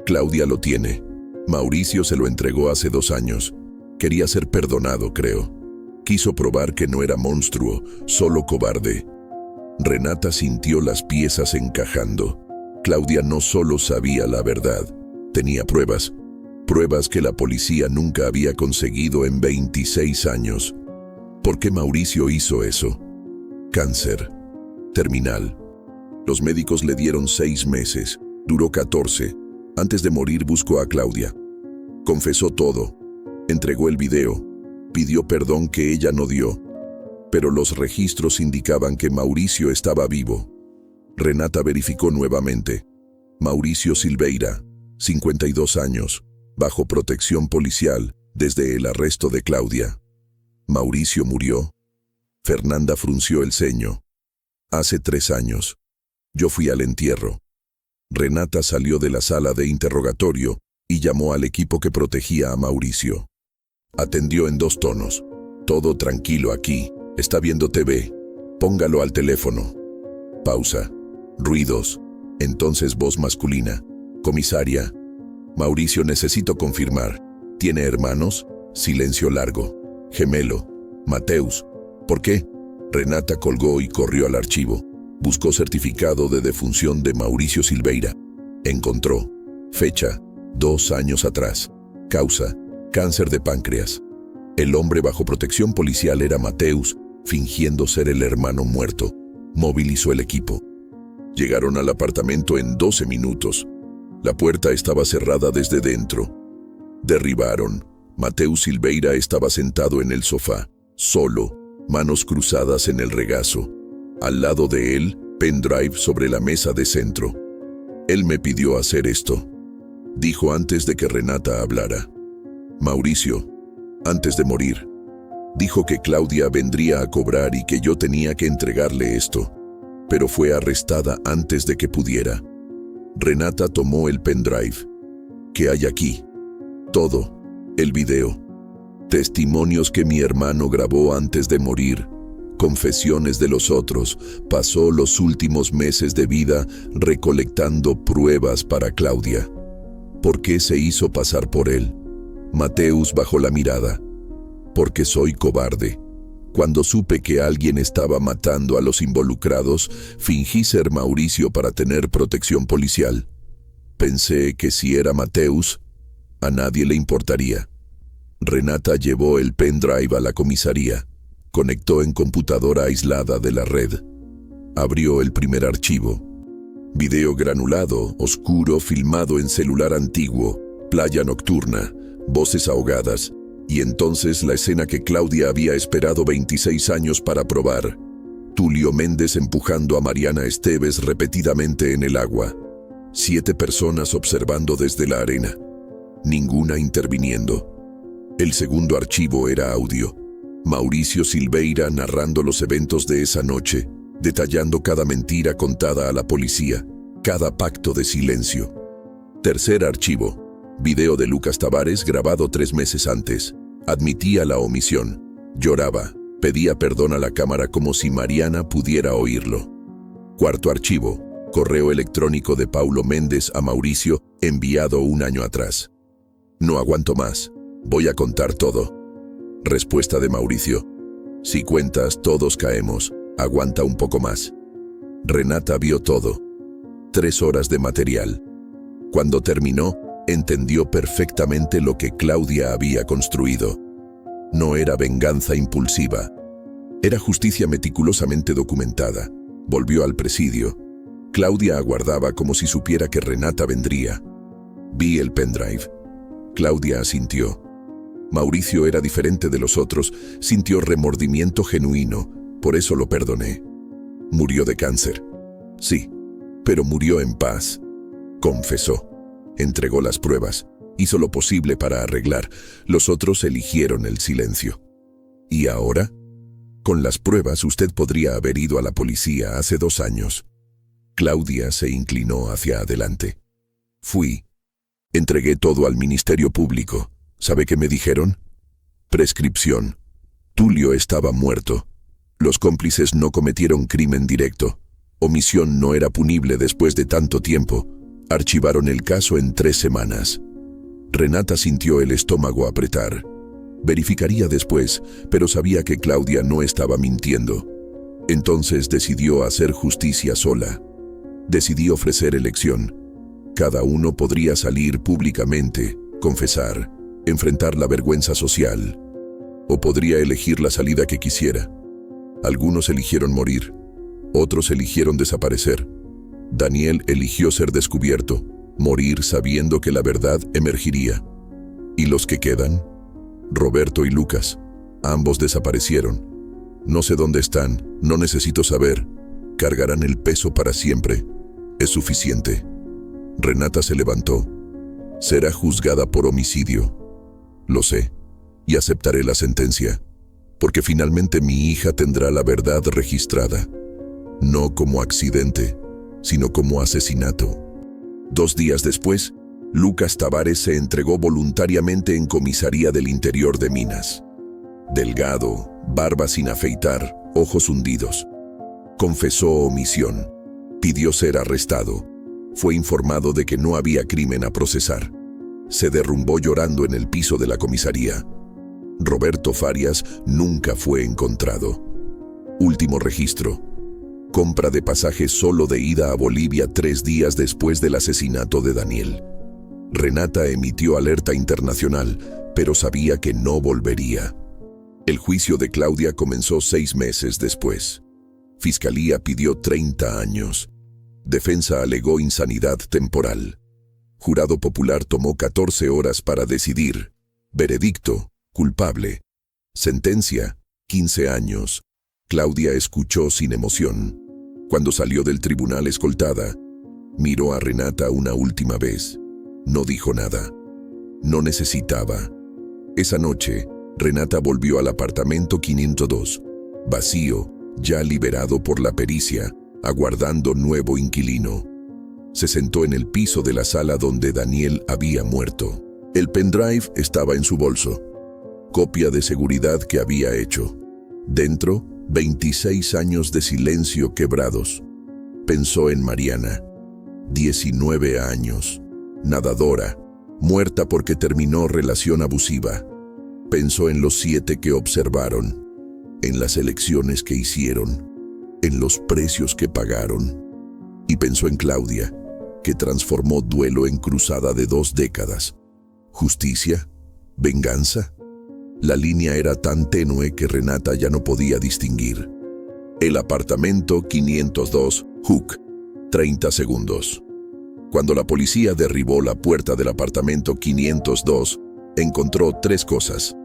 Claudia lo tiene. Mauricio se lo entregó hace 2 años. Quería ser perdonado, creo. Quiso probar que no era monstruo, solo cobarde. Renata sintió las piezas encajando. Claudia no solo sabía la verdad, tenía pruebas. Pruebas que la policía nunca había conseguido en 26 años. ¿Por qué Mauricio hizo eso? Cáncer. Terminal. Los médicos le dieron 6 meses. Duró 14. Antes de morir buscó a Claudia. Confesó todo. Entregó el video. Pidió perdón que ella no dio. Pero los registros indicaban que Mauricio estaba vivo. Renata verificó nuevamente. Mauricio Silveira, 52 años, bajo protección policial desde el arresto de Claudia. Mauricio murió. Fernanda frunció el ceño. Hace 3 años. Yo fui al entierro. Renata salió de la sala de interrogatorio y llamó al equipo que protegía a Mauricio. Atendió en 2 tonos. Todo tranquilo aquí. Está viendo TV. Póngalo al teléfono. Pausa. Ruidos. Entonces voz masculina. Comisaria. Mauricio, necesito confirmar. ¿Tiene hermanos? Silencio largo. Gemelo. Mateus. ¿Por qué? Renata colgó y corrió al archivo. Buscó certificado de defunción de Mauricio Silveira. Encontró. Fecha. 2 años atrás. Causa. Cáncer de páncreas. El hombre bajo protección policial era Mateus, fingiendo ser el hermano muerto. Movilizó el equipo. Llegaron al apartamento en 12 minutos. La puerta estaba cerrada desde dentro. Derribaron. Mateus Silveira estaba sentado en el sofá, solo, manos cruzadas en el regazo. Al lado de él, pendrive sobre la mesa de centro. Él me pidió hacer esto, dijo antes de que Renata hablara. Mauricio, antes de morir, dijo que Claudia vendría a cobrar y que yo tenía que entregarle esto, pero fue arrestada antes de que pudiera. Renata tomó el pendrive. ¿Qué hay aquí? Todo. El video. Testimonios que mi hermano grabó antes de morir. Confesiones de los otros. Pasó los últimos meses de vida recolectando pruebas para Claudia. ¿Por qué se hizo pasar por él? Mateus bajó la mirada. Porque soy cobarde. Cuando supe que alguien estaba matando a los involucrados, fingí ser Mauricio para tener protección policial. Pensé que si era Mateus, a nadie le importaría. Renata llevó el pendrive a la comisaría. Conectó en computadora aislada de la red. Abrió el primer archivo. Video granulado, oscuro, filmado en celular antiguo. Playa nocturna, voces ahogadas. Y entonces la escena que Claudia había esperado 26 años para probar. Tulio Méndez empujando a Mariana Esteves repetidamente en el agua. 7 personas observando desde la arena. Ninguna interviniendo. El segundo archivo era audio. Mauricio Silveira narrando los eventos de esa noche, detallando cada mentira contada a la policía, cada pacto de silencio. Tercer archivo. Video de Lucas Tavares grabado 3 meses antes. Admitía la omisión. Lloraba. Pedía perdón a la cámara como si Mariana pudiera oírlo. Cuarto archivo. Correo electrónico de Paulo Méndez a Mauricio, enviado 1 año atrás. No aguanto más. Voy a contar todo. Respuesta de Mauricio. Si cuentas, todos caemos. Aguanta un poco más. Renata vio todo. 3 horas de material. Cuando terminó, entendió perfectamente lo que Claudia había construido. No era venganza impulsiva. Era justicia meticulosamente documentada. Volvió al presidio. Claudia aguardaba como si supiera que Renata vendría. Vi el pendrive. Claudia asintió. Mauricio era diferente de los otros, sintió remordimiento genuino, por eso lo perdoné. Murió de cáncer. Sí, pero murió en paz. Confesó. Entregó las pruebas. Hizo lo posible para arreglar. Los otros eligieron el silencio. ¿Y ahora? Con las pruebas usted podría haber ido a la policía hace 2 años. Claudia se inclinó hacia adelante. Fui. Entregué todo al Ministerio Público. ¿Sabe qué me dijeron? Prescripción. Tulio estaba muerto. Los cómplices no cometieron crimen directo. Omisión no era punible después de tanto tiempo. Archivaron el caso en 3 semanas. Renata sintió el estómago apretar. Verificaría después, pero sabía que Claudia no estaba mintiendo. Entonces decidió hacer justicia sola. Decidió ofrecer elección. Cada uno podría salir públicamente, confesar, enfrentar la vergüenza social. O podría elegir la salida que quisiera. Algunos eligieron morir. Otros eligieron desaparecer. Daniel eligió ser descubierto, morir sabiendo que la verdad emergiría. ¿Y los que quedan? Roberto y Lucas. Ambos desaparecieron. No sé dónde están, no necesito saber. Cargarán el peso para siempre. Es suficiente. Renata se levantó. Será juzgada por homicidio. Lo sé, y aceptaré la sentencia, porque finalmente mi hija tendrá la verdad registrada, no como accidente, sino como asesinato. 2 días después, Lucas Tavares se entregó voluntariamente en comisaría del interior de Minas. Delgado, barba sin afeitar, ojos hundidos. Confesó omisión. Pidió ser arrestado. Fue informado de que no había crimen a procesar. Se derrumbó llorando en el piso de la comisaría. Roberto Farias nunca fue encontrado. Último registro. Compra de pasaje solo de ida a Bolivia 3 días después del asesinato de Daniel. Renata emitió alerta internacional, pero sabía que no volvería. El juicio de Claudia comenzó 6 meses después. Fiscalía pidió 30 años. Defensa alegó insanidad temporal. Jurado popular tomó 14 horas para decidir. Veredicto: culpable. Sentencia: 15 años. Claudia escuchó sin emoción. Cuando salió del tribunal escoltada, miró a Renata una última vez. No dijo nada. No necesitaba. Esa noche, Renata volvió al apartamento 502, vacío, ya liberado por la pericia, aguardando nuevo inquilino. Se sentó en el piso de la sala donde Daniel había muerto. El pendrive estaba en su bolso. Copia de seguridad que había hecho. Dentro, 26 años de silencio quebrados. Pensó en Mariana. 19 años. Nadadora, muerta porque terminó relación abusiva. Pensó en los 7 que observaron, en las elecciones que hicieron, en los precios que pagaron. Y pensó en Claudia, que transformó duelo en cruzada de 2 décadas. ¿Justicia? ¿Venganza? La línea era tan tenue que Renata ya no podía distinguir. El apartamento 502, Hook, 30 segundos. Cuando la policía derribó la puerta del apartamento 502, encontró 3 cosas.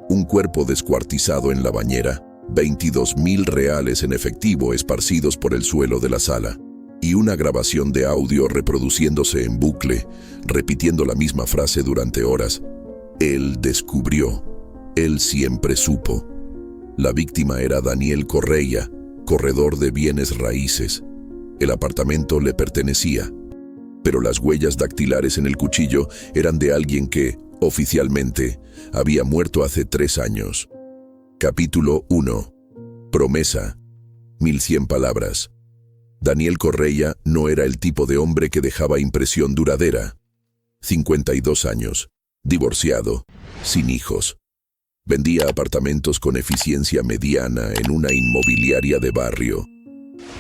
Un cuerpo descuartizado en la bañera, 22,000 reales en efectivo esparcidos por el suelo de la sala, y una grabación de audio reproduciéndose en bucle, repitiendo la misma frase durante horas. Él descubrió. Él siempre supo. La víctima era Daniel Correia, corredor de bienes raíces. El apartamento le pertenecía. Pero las huellas dactilares en el cuchillo eran de alguien que, oficialmente, había muerto hace 3 años. Capítulo 1. Promesa. 1100 palabras. Daniel Correia no era el tipo de hombre que dejaba impresión duradera. 52 años. Divorciado. Sin hijos. Vendía apartamentos con eficiencia mediana en una inmobiliaria de barrio.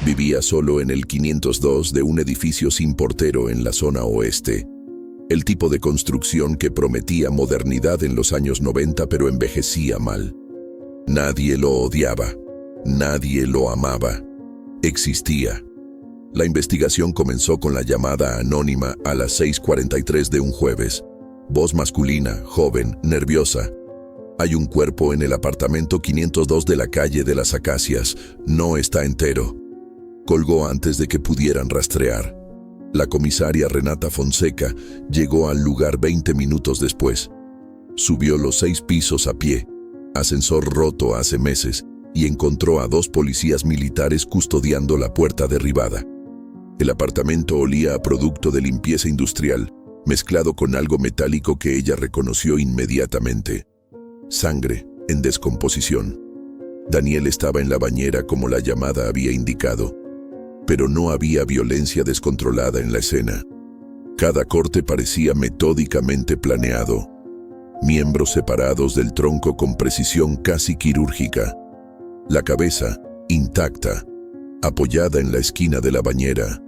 Vivía solo en el 502 de un edificio sin portero en la zona oeste. El tipo de construcción que prometía modernidad en los años 90 pero envejecía mal. Nadie lo odiaba. Nadie lo amaba. Existía. La investigación comenzó con la llamada anónima a las 6:43 de un jueves. Voz masculina, joven, nerviosa. Hay un cuerpo en el apartamento 502 de la calle de las Acacias. No está entero. Colgó antes de que pudieran rastrear. La comisaria Renata Fonseca llegó al lugar 20 minutos después. Subió los 6 pisos a pie, ascensor roto hace meses, y encontró a 2 policías militares custodiando la puerta derribada. El apartamento olía a producto de limpieza industrial, mezclado con algo metálico que ella reconoció inmediatamente. Sangre en descomposición. Daniel estaba en la bañera como la llamada había indicado. Pero no había violencia descontrolada en la escena. Cada corte parecía metódicamente planeado. Miembros separados del tronco con precisión casi quirúrgica. La cabeza, intacta, apoyada en la esquina de la bañera.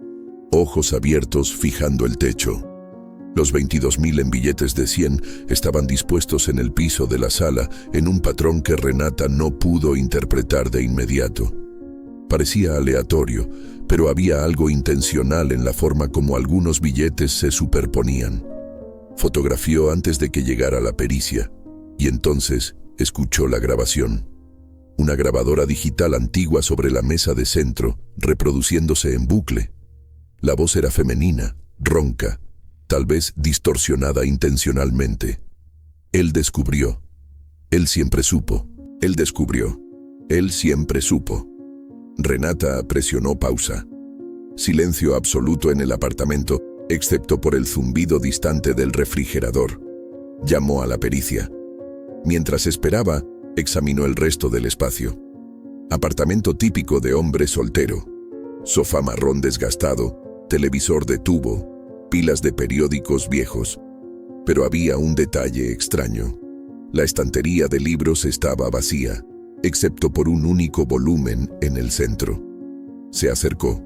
Ojos abiertos fijando el techo. Los 22,000 en billetes de 100 estaban dispuestos en el piso de la sala en un patrón que Renata no pudo interpretar de inmediato. Parecía aleatorio, pero había algo intencional en la forma como algunos billetes se superponían. Fotografió antes de que llegara la pericia, y entonces escuchó la grabación. Una grabadora digital antigua sobre la mesa de centro, reproduciéndose en bucle. La voz era femenina, ronca, tal vez distorsionada intencionalmente. Él descubrió. Él siempre supo. Él descubrió. Él siempre supo. Renata presionó pausa. Silencio absoluto en el apartamento, excepto por el zumbido distante del refrigerador. Llamó a la pericia. Mientras esperaba, examinó el resto del espacio. Apartamento típico de hombre soltero. Sofá marrón desgastado, televisor de tubo, pilas de periódicos viejos. Pero había un detalle extraño. La estantería de libros estaba vacía, excepto por un único volumen en el centro. Se acercó.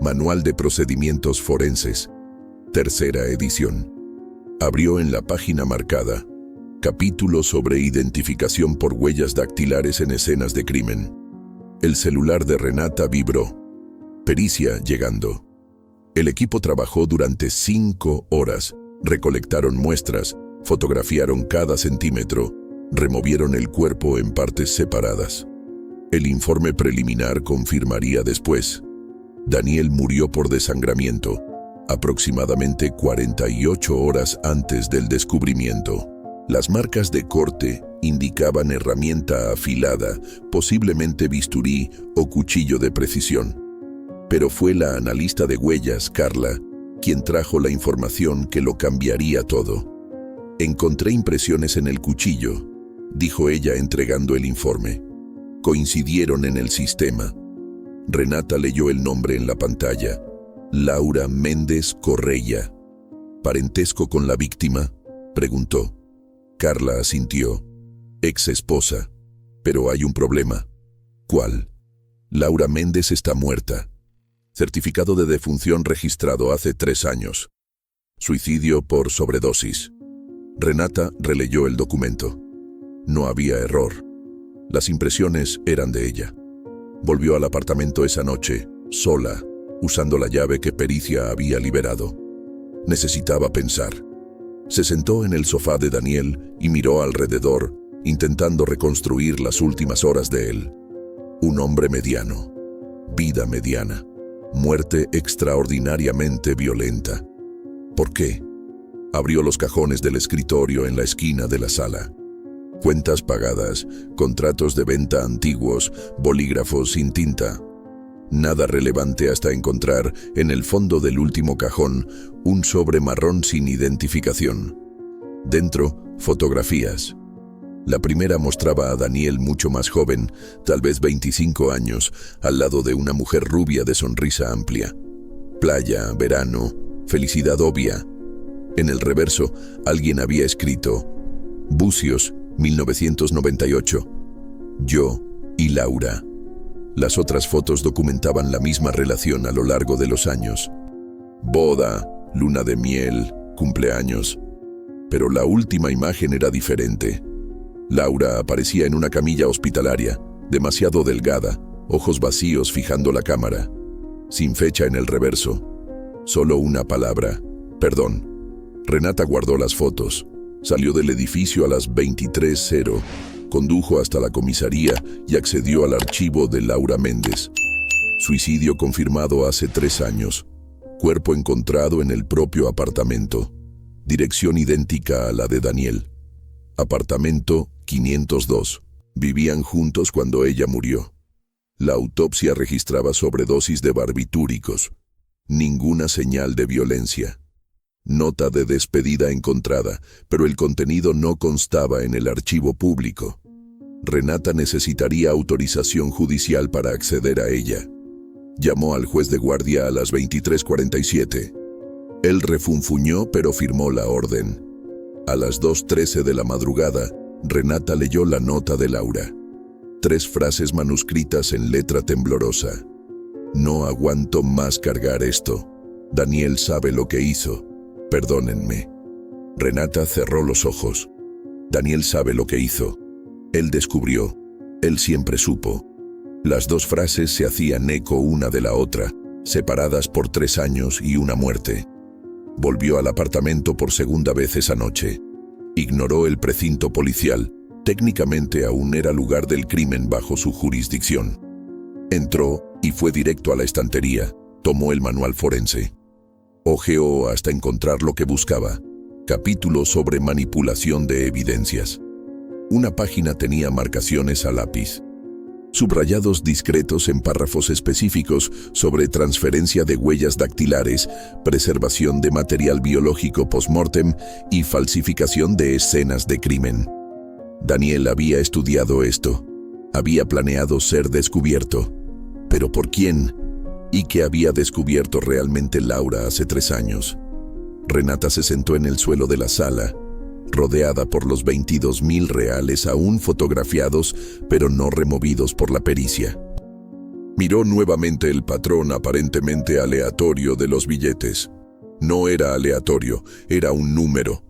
Manual de Procedimientos Forenses, tercera edición. Abrió en la página marcada, capítulo sobre identificación por huellas dactilares en escenas de crimen. El celular de Renata vibró. Pericia llegando. El equipo trabajó durante 5 horas, recolectaron muestras, fotografiaron cada centímetro, removieron el cuerpo en partes separadas. El informe preliminar confirmaría después. Daniel murió por desangramiento, aproximadamente 48 horas antes del descubrimiento. Las marcas de corte indicaban herramienta afilada, posiblemente bisturí o cuchillo de precisión. Pero fue la analista de huellas, Carla, quien trajo la información que lo cambiaría todo. Encontré impresiones en el cuchillo, dijo ella entregando el informe. Coincidieron en el sistema. Renata leyó el nombre en la pantalla. Laura Méndez Correia. ¿Parentesco con la víctima?, preguntó. Carla asintió. Ex esposa. Pero hay un problema. ¿Cuál? Laura Méndez está muerta. Certificado de defunción registrado hace 3 años. Suicidio por sobredosis. Renata releyó el documento. No había error. Las impresiones eran de ella. Volvió al apartamento esa noche, sola, usando la llave que pericia había liberado. Necesitaba pensar. Se sentó en el sofá de Daniel y miró alrededor, intentando reconstruir las últimas horas de él. Un hombre mediano. Vida mediana. Muerte extraordinariamente violenta. ¿Por qué? Abrió los cajones del escritorio en la esquina de la sala. Cuentas pagadas, contratos de venta antiguos, bolígrafos sin tinta. Nada relevante hasta encontrar, en el fondo del último cajón, un sobre marrón sin identificación. Dentro, fotografías. La primera mostraba a Daniel mucho más joven, tal vez 25 años, al lado de una mujer rubia de sonrisa amplia. Playa, verano, felicidad obvia. En el reverso, alguien había escrito: Bucios, 1998. Yo y Laura. Las otras fotos documentaban la misma relación a lo largo de los años. Boda, luna de miel, cumpleaños. Pero la última imagen era diferente. Laura aparecía en una camilla hospitalaria, demasiado delgada, ojos vacíos fijando la cámara. Sin fecha en el reverso. Solo una palabra: perdón. Renata guardó las fotos. Salió del edificio a las 23:00, condujo hasta la comisaría y accedió al archivo de Laura Méndez. Suicidio confirmado hace 3 años. Cuerpo encontrado en el propio apartamento. Dirección idéntica a la de Daniel. Apartamento 502. Vivían juntos cuando ella murió. La autopsia registraba sobredosis de barbitúricos. Ninguna señal de violencia. Nota de despedida encontrada, pero el contenido no constaba en el archivo público. Renata necesitaría autorización judicial para acceder a ella. Llamó al juez de guardia a las 23:47. Él refunfuñó, pero firmó la orden. A las 2:13 de la madrugada, Renata leyó la nota de Laura. 3 frases manuscritas en letra temblorosa. No aguanto más cargar esto. Daniel sabe lo que hizo. Perdónenme. Renata cerró los ojos. Daniel sabe lo que hizo. Él descubrió. Él siempre supo. Las 2 frases se hacían eco una de la otra, separadas por 3 años y una muerte. Volvió al apartamento por segunda vez esa noche. Ignoró el precinto policial. Técnicamente aún era lugar del crimen bajo su jurisdicción. Entró y fue directo a la estantería. Tomó el manual forense. Ojeó hasta encontrar lo que buscaba. Capítulo sobre manipulación de evidencias. Una página tenía marcaciones a lápiz, subrayados discretos en párrafos específicos sobre transferencia de huellas dactilares, preservación de material biológico post-mortem y falsificación de escenas de crimen. Daniel había estudiado esto. Había planeado ser descubierto. ¿Pero por quién? ¿Y qué había descubierto realmente Laura hace 3 años? Renata se sentó en el suelo de la sala, rodeada por los 22,000 reales aún fotografiados, pero no removidos por la pericia. Miró nuevamente el patrón aparentemente aleatorio de los billetes. No era aleatorio, era un número.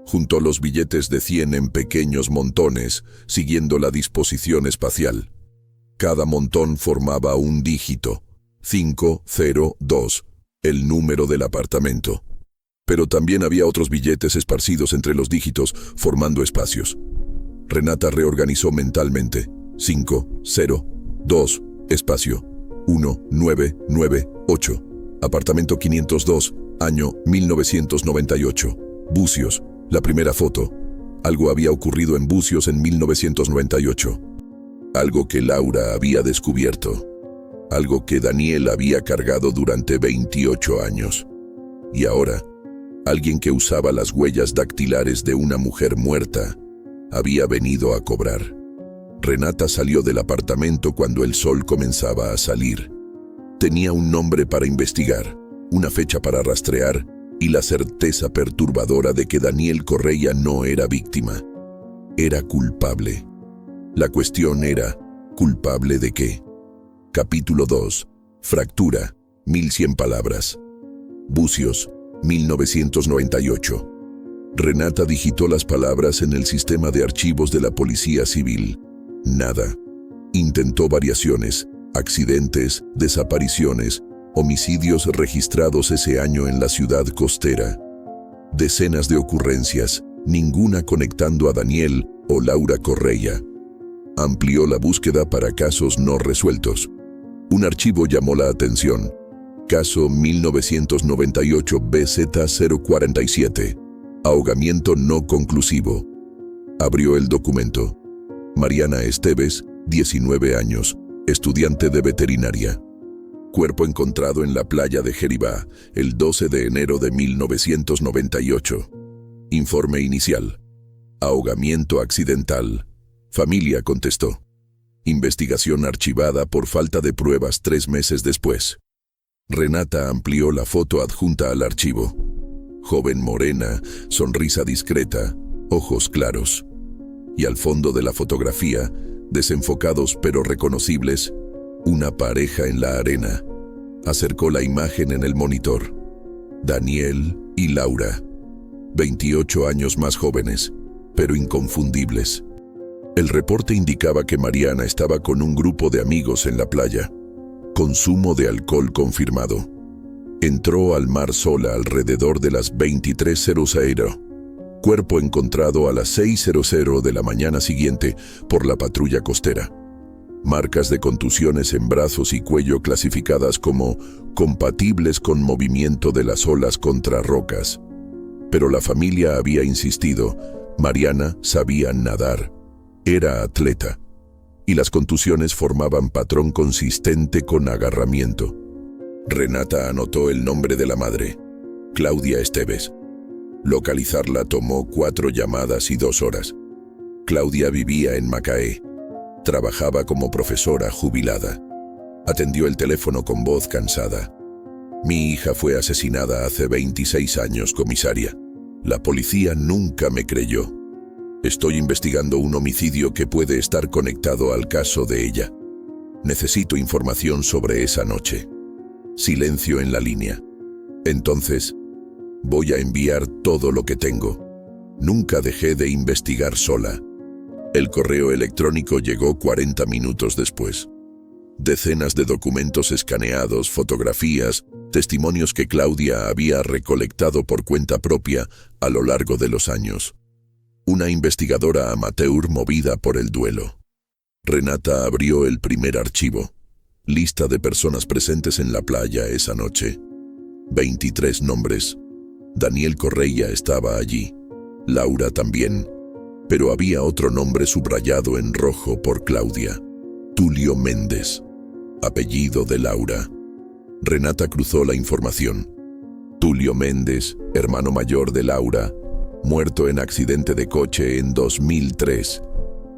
Juntó los billetes de 100 en pequeños montones, siguiendo la disposición espacial. Cada montón formaba un dígito, 502, el número del apartamento. Pero también había otros billetes esparcidos entre los dígitos, formando espacios. Renata reorganizó mentalmente. 502, espacio, 1998. Apartamento 502, año 1998. Bucios, la primera foto. Algo había ocurrido en Bucios en 1998. Algo que Laura había descubierto. Algo que Daniel había cargado durante 28 años. Y ahora, alguien que usaba las huellas dactilares de una mujer muerta había venido a cobrar. Renata salió del apartamento cuando el sol comenzaba a salir. Tenía un nombre para investigar, una fecha para rastrear y la certeza perturbadora de que Daniel Correia no era víctima. Era culpable. La cuestión era, ¿culpable de qué? Capítulo 2. Fractura. 1100 palabras. Bucios. 1998. Renata digitó las palabras en el sistema de archivos de la Policía Civil. Nada. Intentó variaciones, accidentes, desapariciones, homicidios registrados ese año en la ciudad costera. Decenas de ocurrencias, ninguna conectando a Daniel o Laura Correia. Amplió la búsqueda para casos no resueltos. Un archivo llamó la atención. Caso 1998 BZ047. Ahogamiento no conclusivo. Abrió el documento. Mariana Esteves, 19 años, estudiante de veterinaria. Cuerpo encontrado en la playa de Jeribá, el 12 de enero de 1998. Informe inicial. Ahogamiento accidental. Familia contestó. Investigación archivada por falta de pruebas 3 meses después. Renata amplió la foto adjunta al archivo. Joven morena, sonrisa discreta, ojos claros. Y al fondo de la fotografía, desenfocados pero reconocibles, una pareja en la arena. Acercó la imagen en el monitor. Daniel y Laura. 28 años más jóvenes, pero inconfundibles. El reporte indicaba que Mariana estaba con un grupo de amigos en la playa. Consumo de alcohol confirmado. Entró al mar sola alrededor de las 23:00. Cuerpo encontrado a las 6:00 de la mañana siguiente por la patrulla costera. Marcas de contusiones en brazos y cuello clasificadas como compatibles con movimiento de las olas contra rocas. Pero la familia había insistido. Mariana sabía nadar. Era atleta. Y las contusiones formaban patrón consistente con agarramiento. Renata anotó el nombre de la madre, Claudia Esteves. Localizarla tomó 4 llamadas y 2 horas. Claudia vivía en Macaé. Trabajaba como profesora jubilada. Atendió el teléfono con voz cansada. Mi hija fue asesinada hace 26 años, comisaria. La policía nunca me creyó. Estoy investigando un homicidio que puede estar conectado al caso de ella. Necesito información sobre esa noche. Silencio en la línea. Entonces, voy a enviar todo lo que tengo. Nunca dejé de investigar sola. El correo electrónico llegó 40 minutos después. Decenas de documentos escaneados, fotografías, testimonios que Claudia había recolectado por cuenta propia a lo largo de los años. Una investigadora amateur movida por el duelo. Renata abrió el primer archivo. Lista de personas presentes en la playa esa noche. 23 nombres. Daniel Correia estaba allí. Laura también. Pero había otro nombre subrayado en rojo por Claudia. Tulio Méndez. Apellido de Laura. Renata cruzó la información. Tulio Méndez, hermano mayor de Laura, muerto en accidente de coche en 2003.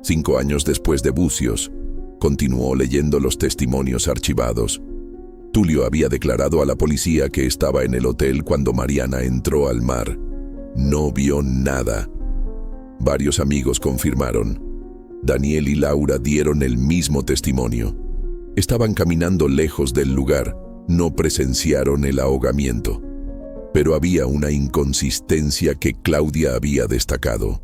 5 años después de Bucios, continuó leyendo los testimonios archivados. Tulio había declarado a la policía que estaba en el hotel cuando Mariana entró al mar. No vio nada. Varios amigos confirmaron. Daniel y Laura dieron el mismo testimonio. Estaban caminando lejos del lugar, no presenciaron el ahogamiento. Pero había una inconsistencia que Claudia había destacado.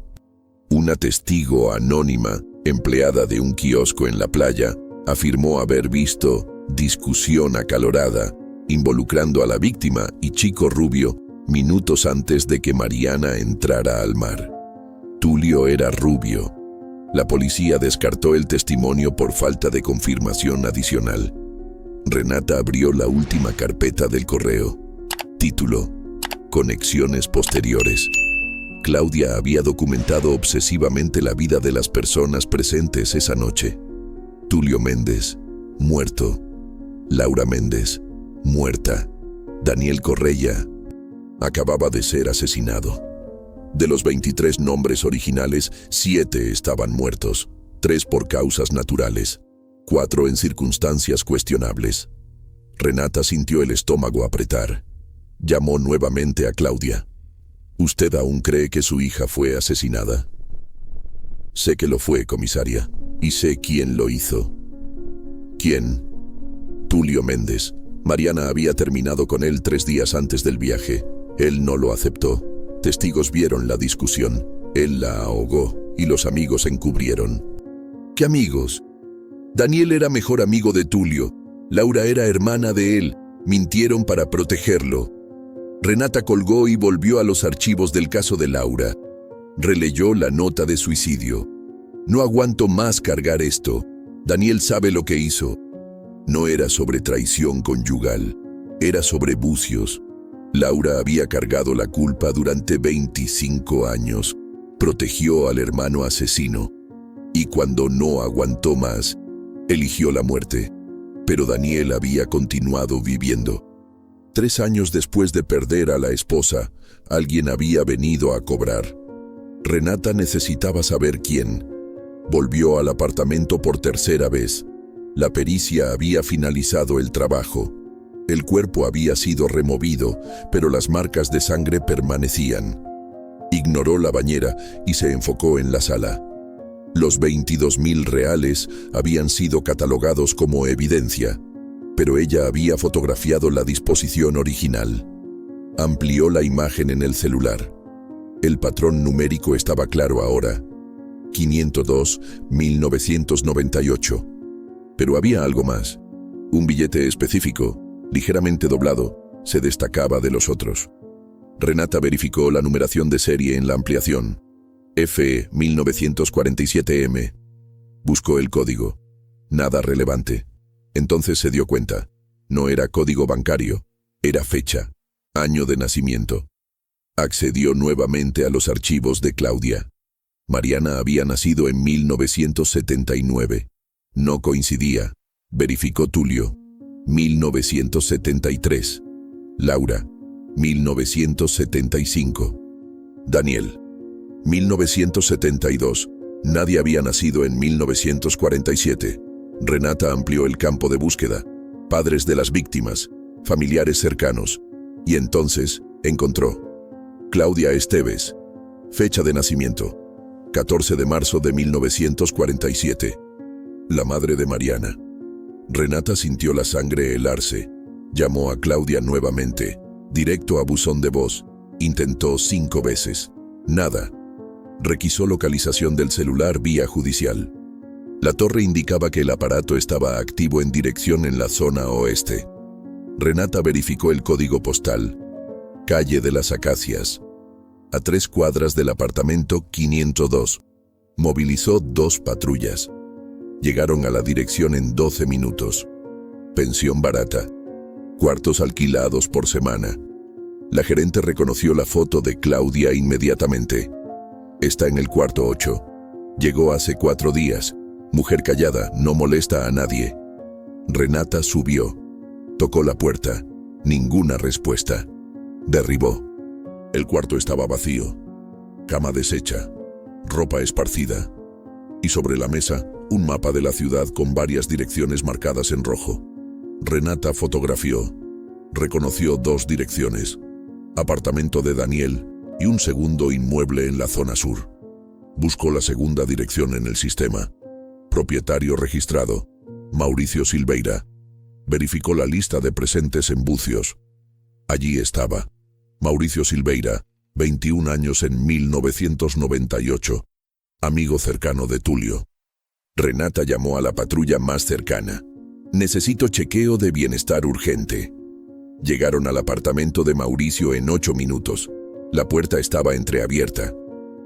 Una testigo anónima, empleada de un kiosco en la playa, afirmó haber visto discusión acalorada, involucrando a la víctima y Chico Rubio minutos antes de que Mariana entrara al mar. Tulio era rubio. La policía descartó el testimonio por falta de confirmación adicional. Renata abrió la última carpeta del correo. Título: Conexiones posteriores. Claudia había documentado obsesivamente la vida de las personas presentes esa noche. Tulio Méndez, muerto. Laura Méndez, muerta. Daniel Correia acababa de ser asesinado. De los 23 nombres originales, 7 estaban muertos, 3 por causas naturales, 4 en circunstancias cuestionables. Renata sintió el estómago apretar. Llamó nuevamente a Claudia. ¿Usted aún cree que su hija fue asesinada? Sé que lo fue, comisaria, y sé quién lo hizo. ¿Quién? Tulio Méndez. Mariana había terminado con él 3 días antes del viaje. Él no lo aceptó. Testigos vieron la discusión. Él la ahogó y los amigos encubrieron. ¿Qué amigos? Daniel era mejor amigo de Tulio. Laura era hermana de él. Mintieron para protegerlo. Renata colgó y volvió a los archivos del caso de Laura. Releyó la nota de suicidio. No aguanto más cargar esto. Daniel sabe lo que hizo. No era sobre traición conyugal. Era sobre Bucios. Laura había cargado la culpa durante 25 años. Protegió al hermano asesino. Y cuando no aguantó más, eligió la muerte. Pero Daniel había continuado viviendo. 3 años después de perder a la esposa, alguien había venido a cobrar. Renata necesitaba saber quién. Volvió al apartamento por 3ª vez. La pericia había finalizado el trabajo. El cuerpo había sido removido, pero las marcas de sangre permanecían. Ignoró la bañera y se enfocó en la sala. Los 22.000 reales habían sido catalogados como evidencia, pero ella había fotografiado la disposición original. Amplió la imagen en el celular. El patrón numérico estaba claro ahora. 502.998. Pero había algo más. Un billete específico, ligeramente doblado, se destacaba de los otros. Renata verificó la numeración de serie en la ampliación. FE 1947M. Buscó el código. Nada relevante. Entonces se dio cuenta. No era código bancario, era fecha, año de nacimiento. Accedió nuevamente a los archivos de Claudia. Mariana había nacido en 1979. No coincidía. Verificó Tulio. 1973. Laura. 1975. Daniel. 1972. Nadie había nacido en 1947. Renata amplió el campo de búsqueda. Padres de las víctimas, familiares cercanos. Y entonces encontró. Claudia Esteves. Fecha de nacimiento. 14 de marzo de 1947. La madre de Mariana. Renata sintió la sangre helarse. Llamó a Claudia nuevamente, directo a buzón de voz. Intentó 5 veces. Nada. Requisó localización del celular vía judicial. La torre indicaba que el aparato estaba activo en dirección en la zona oeste. Renata verificó el código postal. Calle de las Acacias. A 3 cuadras del apartamento 502. Movilizó 2 patrullas. Llegaron a la dirección en 12 minutos. Pensión barata. cuartos alquilados por semana. La gerente reconoció la foto de Claudia inmediatamente. Está en el cuarto 8. Llegó hace 4 días. Mujer callada, no molesta a nadie. Renata subió. Tocó la puerta. Ninguna respuesta. Derribó. El cuarto estaba vacío. Cama deshecha. Ropa esparcida. Y sobre la mesa, un mapa de la ciudad con varias direcciones marcadas en rojo. Renata fotografió. Reconoció 2 direcciones. Apartamento de Daniel y un segundo inmueble en la zona sur. Buscó la segunda dirección en el sistema. Propietario registrado, Mauricio Silveira. Verificó la lista de presentes en Bucios. Allí estaba. Mauricio Silveira, 21 años en 1998. Amigo cercano de Tulio. Renata llamó a la patrulla más cercana. Necesito chequeo de bienestar urgente. Llegaron al apartamento de Mauricio en 8 minutos. La puerta estaba entreabierta.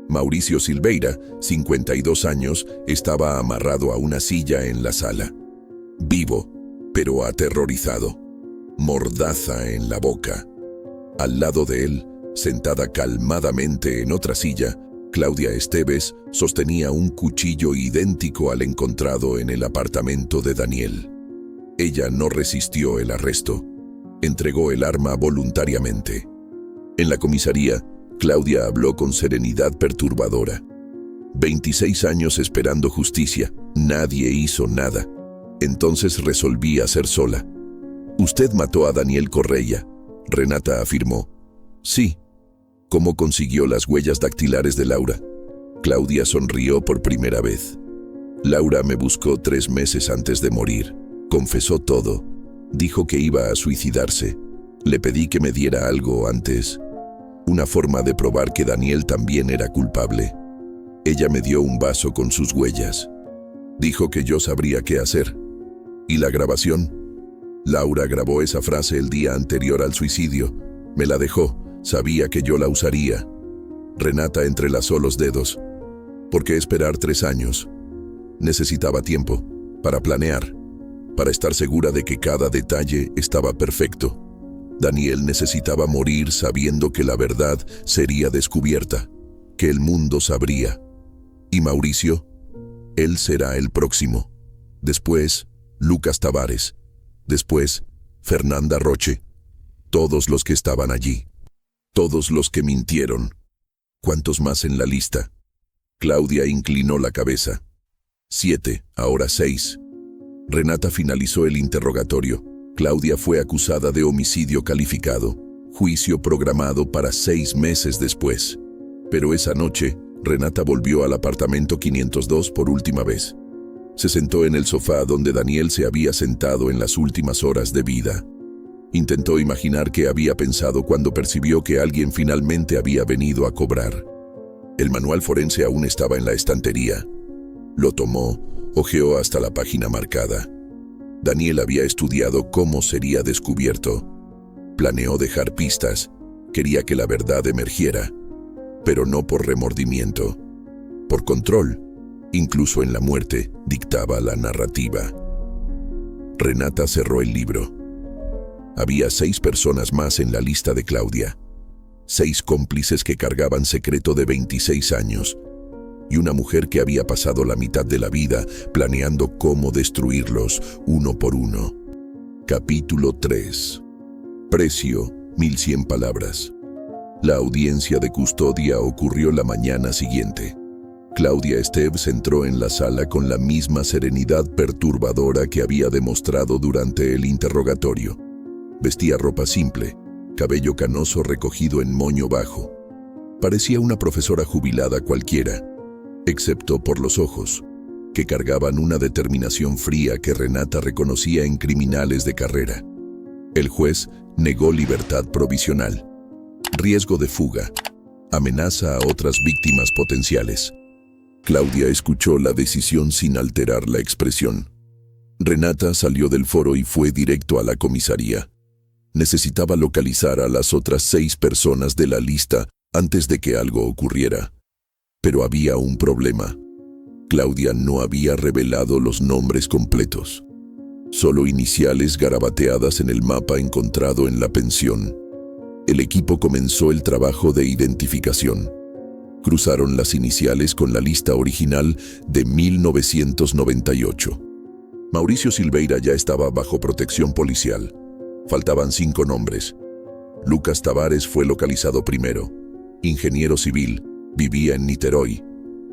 Mauricio Silveira, 52 años, estaba amarrado a una silla en la sala. Vivo, pero aterrorizado. Mordaza en la boca. Al lado de él, sentada calmadamente en otra silla, Claudia Esteves sostenía un cuchillo idéntico al encontrado en el apartamento de Daniel. Ella no resistió el arresto. Entregó el arma voluntariamente. En la comisaría, Claudia habló con serenidad perturbadora. 26 años esperando justicia, nadie hizo nada. Entonces resolví hacer sola. Usted mató a Daniel Correia, Renata afirmó. Sí. ¿Cómo consiguió las huellas dactilares de Laura? Claudia sonrió por primera vez. Laura me buscó 3 meses antes de morir. Confesó todo. Dijo que iba a suicidarse. Le pedí que me diera algo antes. Una forma de probar que Daniel también era culpable. Ella me dio un vaso con sus huellas. Dijo que yo sabría qué hacer. ¿Y la grabación? Laura grabó esa frase el día anterior al suicidio. Me la dejó. Sabía que yo la usaría. Renata entrelazó los dedos. ¿Por qué esperar 3 años? Necesitaba tiempo para planear, para estar segura de que cada detalle estaba perfecto. Daniel necesitaba morir sabiendo que la verdad sería descubierta, que el mundo sabría. ¿Y Mauricio? Él será el próximo. Después, Lucas Tavares. Después, Fernanda Roche. Todos los que estaban allí. Todos los que mintieron. ¿Cuántos más en la lista? Claudia inclinó la cabeza. 7, ahora 6. Renata finalizó el interrogatorio. Claudia fue acusada de homicidio calificado. Juicio programado para 6 meses después. Pero esa noche, Renata volvió al apartamento 502 por última vez. Se sentó en el sofá donde Daniel se había sentado en las últimas horas de vida. Intentó imaginar qué había pensado cuando percibió que alguien finalmente había venido a cobrar. El manual forense aún estaba en la estantería. Lo tomó, hojeó hasta la página marcada. Daniel había estudiado cómo sería descubierto. Planeó dejar pistas. Quería que la verdad emergiera. Pero no por remordimiento. Por control. Incluso en la muerte dictaba la narrativa. Renata cerró el libro. Había 6 personas más en la lista de Claudia. 6 cómplices que cargaban secreto de 26 años. Y una mujer que había pasado la mitad de la vida planeando cómo destruirlos uno por uno. Capítulo 3. Precio, 1100 palabras. La audiencia de custodia ocurrió la mañana siguiente. Claudia Esteves entró en la sala con la misma serenidad perturbadora que había demostrado durante el interrogatorio. Vestía ropa simple, cabello canoso recogido en moño bajo. Parecía una profesora jubilada cualquiera, excepto por los ojos, que cargaban una determinación fría que Renata reconocía en criminales de carrera. El juez negó libertad provisional, riesgo de fuga, amenaza a otras víctimas potenciales. Claudia escuchó la decisión sin alterar la expresión. Renata salió del foro y fue directo a la comisaría. Necesitaba localizar a las otras 6 personas de la lista antes de que algo ocurriera. Pero había un problema. Claudia no había revelado los nombres completos. Solo iniciales garabateadas en el mapa encontrado en la pensión. El equipo comenzó el trabajo de identificación. Cruzaron las iniciales con la lista original de 1998. Mauricio Silveira ya estaba bajo protección policial. Faltaban 5 nombres. Lucas Tavares fue localizado primero. Ingeniero civil, vivía en Niterói.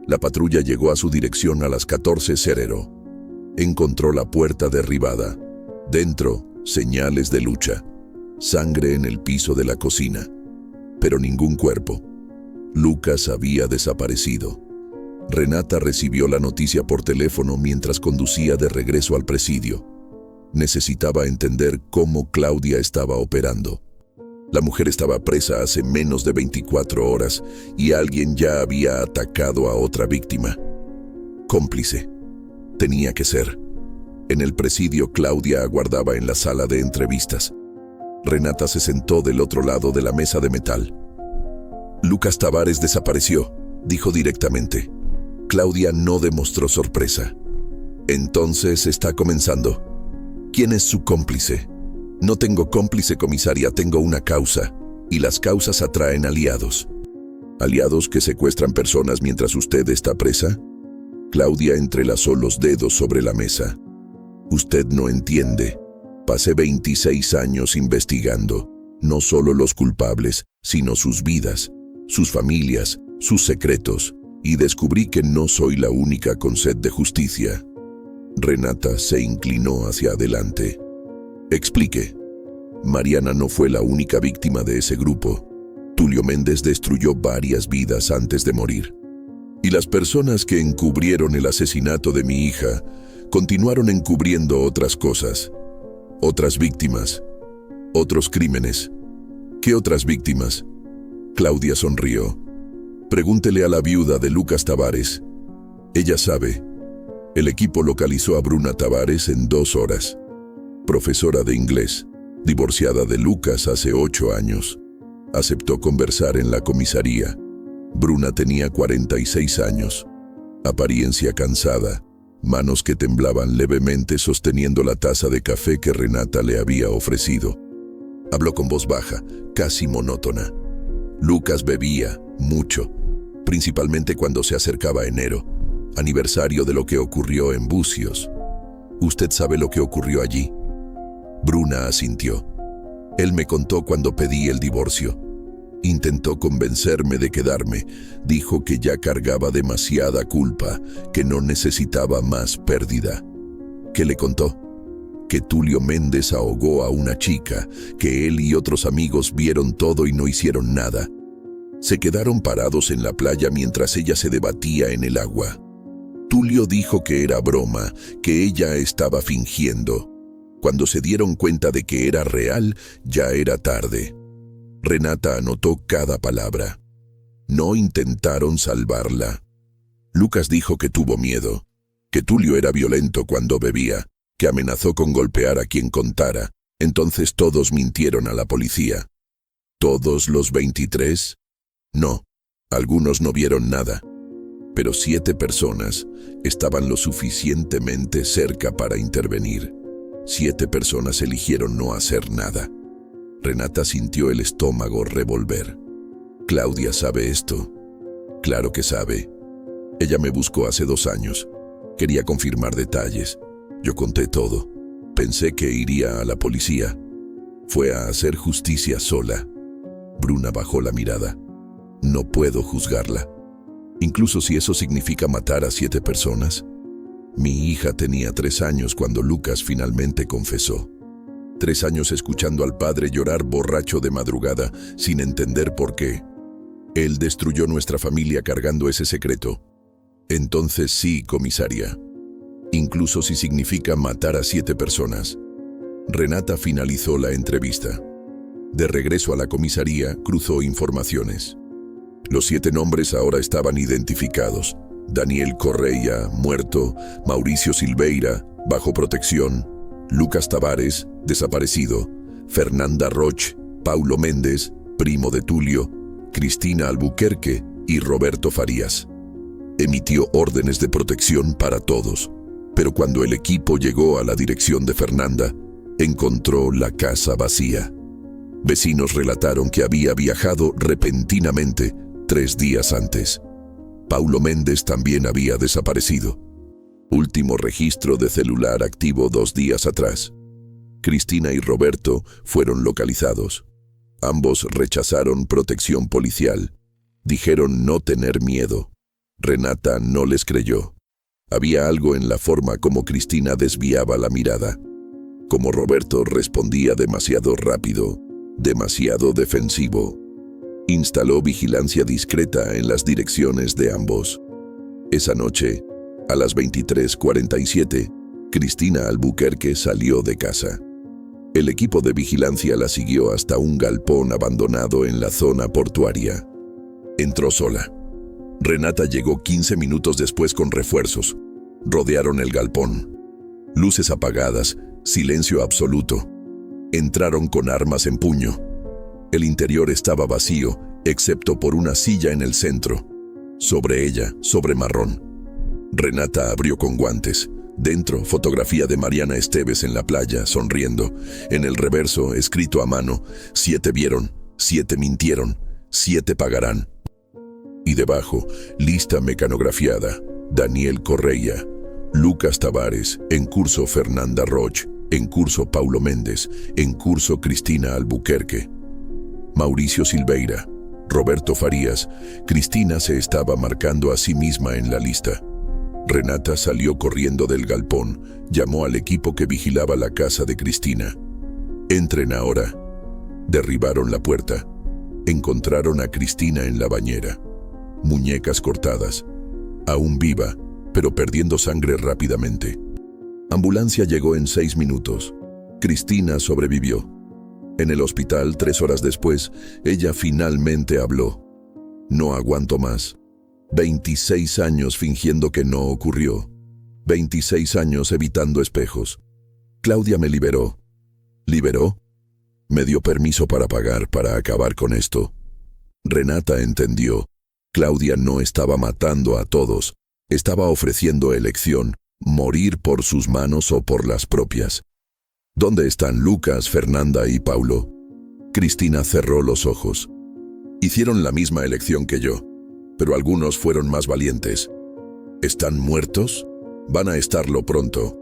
La patrulla llegó a su dirección a las 14:00. Encontró la puerta derribada. Dentro, señales de lucha. Sangre en el piso de la cocina. Pero ningún cuerpo. Lucas había desaparecido. Renata recibió la noticia por teléfono mientras conducía de regreso al presidio. Necesitaba entender cómo Claudia estaba operando. La mujer estaba presa hace menos de 24 horas y alguien ya había atacado a otra víctima. Cómplice. Tenía que ser. En el presidio, Claudia aguardaba en la sala de entrevistas. Renata se sentó del otro lado de la mesa de metal. Lucas Tavares desapareció, dijo directamente. Claudia no demostró sorpresa. Entonces está comenzando. ¿Quién es su cómplice? No tengo cómplice, comisaria, tengo una causa, y las causas atraen aliados. ¿Aliados que secuestran personas mientras usted está presa? Claudia entrelazó los dedos sobre la mesa. Usted no entiende. Pasé 26 años investigando, no solo los culpables, sino sus vidas, sus familias, sus secretos, y descubrí que no soy la única con sed de justicia. Renata se inclinó hacia adelante. Explique. Mariana no fue la única víctima de ese grupo. Tulio Méndez destruyó varias vidas antes de morir. Y las personas que encubrieron el asesinato de mi hija continuaron encubriendo otras cosas, otras víctimas, otros crímenes. ¿Qué otras víctimas? Claudia sonrió. Pregúntele a la viuda de Lucas Tavares. Ella sabe. El equipo localizó a Bruna Tavares en 2 horas. Profesora de inglés, divorciada de Lucas hace 8 años. Aceptó conversar en la comisaría. Bruna tenía 46 años. Apariencia cansada, manos que temblaban levemente sosteniendo la taza de café que Renata le había ofrecido. Habló con voz baja, casi monótona. Lucas bebía mucho, principalmente cuando se acercaba enero, aniversario de lo que ocurrió en Bucios. ¿Usted sabe lo que ocurrió allí? Bruna asintió. Él me contó cuando pedí el divorcio. Intentó convencerme de quedarme. Dijo que ya cargaba demasiada culpa, que no necesitaba más pérdida. ¿Qué le contó? Que Tulio Méndez ahogó a una chica, que él y otros amigos vieron todo y no hicieron nada. Se quedaron parados en la playa mientras ella se debatía en el agua. Tulio dijo que era broma, que ella estaba fingiendo. Cuando se dieron cuenta de que era real, ya era tarde. Renata anotó cada palabra. No intentaron salvarla. Lucas dijo que tuvo miedo, que Tulio era violento cuando bebía, que amenazó con golpear a quien contara. Entonces todos mintieron a la policía. ¿Todos los 23? No, algunos no vieron nada. Pero 7 personas estaban lo suficientemente cerca para intervenir. 7 personas eligieron no hacer nada. Renata sintió el estómago revolver. Claudia sabe esto. Claro que sabe. Ella me buscó hace 2 años. Quería confirmar detalles. Yo conté todo. Pensé que iría a la policía. Fue a hacer justicia sola. Bruna bajó la mirada. No puedo juzgarla. Incluso si eso significa matar a 7 personas. Mi hija tenía 3 años cuando Lucas finalmente confesó. 3 años escuchando al padre llorar borracho de madrugada sin entender por qué. Él destruyó nuestra familia cargando ese secreto. Entonces sí, comisaria. Incluso si significa matar a 7 personas. Renata finalizó la entrevista. De regreso a la comisaría, cruzó informaciones. Los 7 nombres ahora estaban identificados. Daniel Correia, muerto. Mauricio Silveira, bajo protección. Lucas Tavares, desaparecido. Fernanda Roch, Paulo Méndez, primo de Tulio. Cristina Albuquerque y Roberto Farías. Emitió órdenes de protección para todos, Pero cuando el equipo llegó a la dirección de Fernanda, encontró la casa vacía. Vecinos relataron que había viajado repentinamente 3 días antes. Paulo Méndez también había desaparecido. Último registro de celular activo 2 días atrás. Cristina y Roberto fueron localizados. Ambos rechazaron protección policial. Dijeron no tener miedo. Renata no les creyó. Había algo en la forma como Cristina desviaba la mirada. Como Roberto respondía demasiado rápido, demasiado defensivo. Instaló vigilancia discreta en las direcciones de ambos. Esa noche, a las 23:47, Cristina Albuquerque salió de casa. El equipo de vigilancia la siguió hasta un galpón abandonado en la zona portuaria. Entró sola. Renata llegó 15 minutos después con refuerzos. Rodearon el galpón. Luces apagadas, silencio absoluto. Entraron con armas en puño. El interior estaba vacío, excepto por una silla en el centro. Sobre ella, sobre marrón. Renata abrió con guantes. Dentro, fotografía de Mariana Esteves en la playa, sonriendo. En el reverso, escrito a mano: 7 vieron, 7 mintieron, 7 pagarán. Y debajo, lista mecanografiada: Daniel Correia, Lucas Tavares, en curso Fernanda Roch, en curso Paulo Méndez, en curso Cristina Albuquerque. Mauricio Silveira, Roberto Farías. Cristina se estaba marcando a sí misma en la lista. Renata salió corriendo del galpón, llamó al equipo que vigilaba la casa de Cristina. Entren ahora. Derribaron la puerta. Encontraron a Cristina en la bañera. Muñecas cortadas. Aún viva, pero perdiendo sangre rápidamente. Ambulancia llegó en 6 minutos. Cristina sobrevivió. En el hospital, 3 horas después, ella finalmente habló. No aguanto más. 26 años fingiendo que no ocurrió. 26 años evitando espejos. Claudia me liberó. ¿Liberó? Me dio permiso para pagar, para acabar con esto. Renata entendió. Claudia no estaba matando a todos. Estaba ofreciendo elección, morir por sus manos o por las propias. ¿Dónde están Lucas, Fernanda y Paulo? Cristina cerró los ojos. Hicieron la misma elección que yo, pero algunos fueron más valientes. ¿Están muertos? Van a estarlo pronto.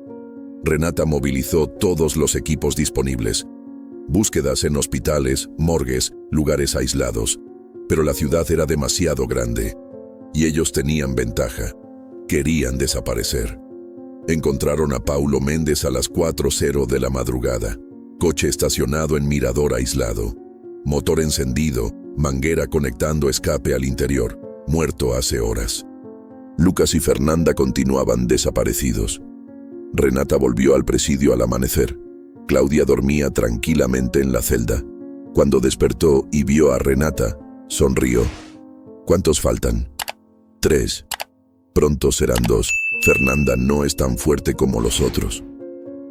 Renata movilizó todos los equipos disponibles. Búsquedas en hospitales, morgues, lugares aislados. Pero la ciudad era demasiado grande. Y ellos tenían ventaja. Querían desaparecer. Encontraron a Paulo Méndez a las 4:00 de la madrugada. Coche estacionado en mirador aislado. Motor encendido, manguera conectando escape al interior. Muerto hace horas. Lucas y Fernanda continuaban desaparecidos. Renata volvió al presidio al amanecer. Claudia dormía tranquilamente en la celda. Cuando despertó y vio a Renata, sonrió. ¿Cuántos faltan? 3. Pronto serán 2. Fernanda no es tan fuerte como los otros.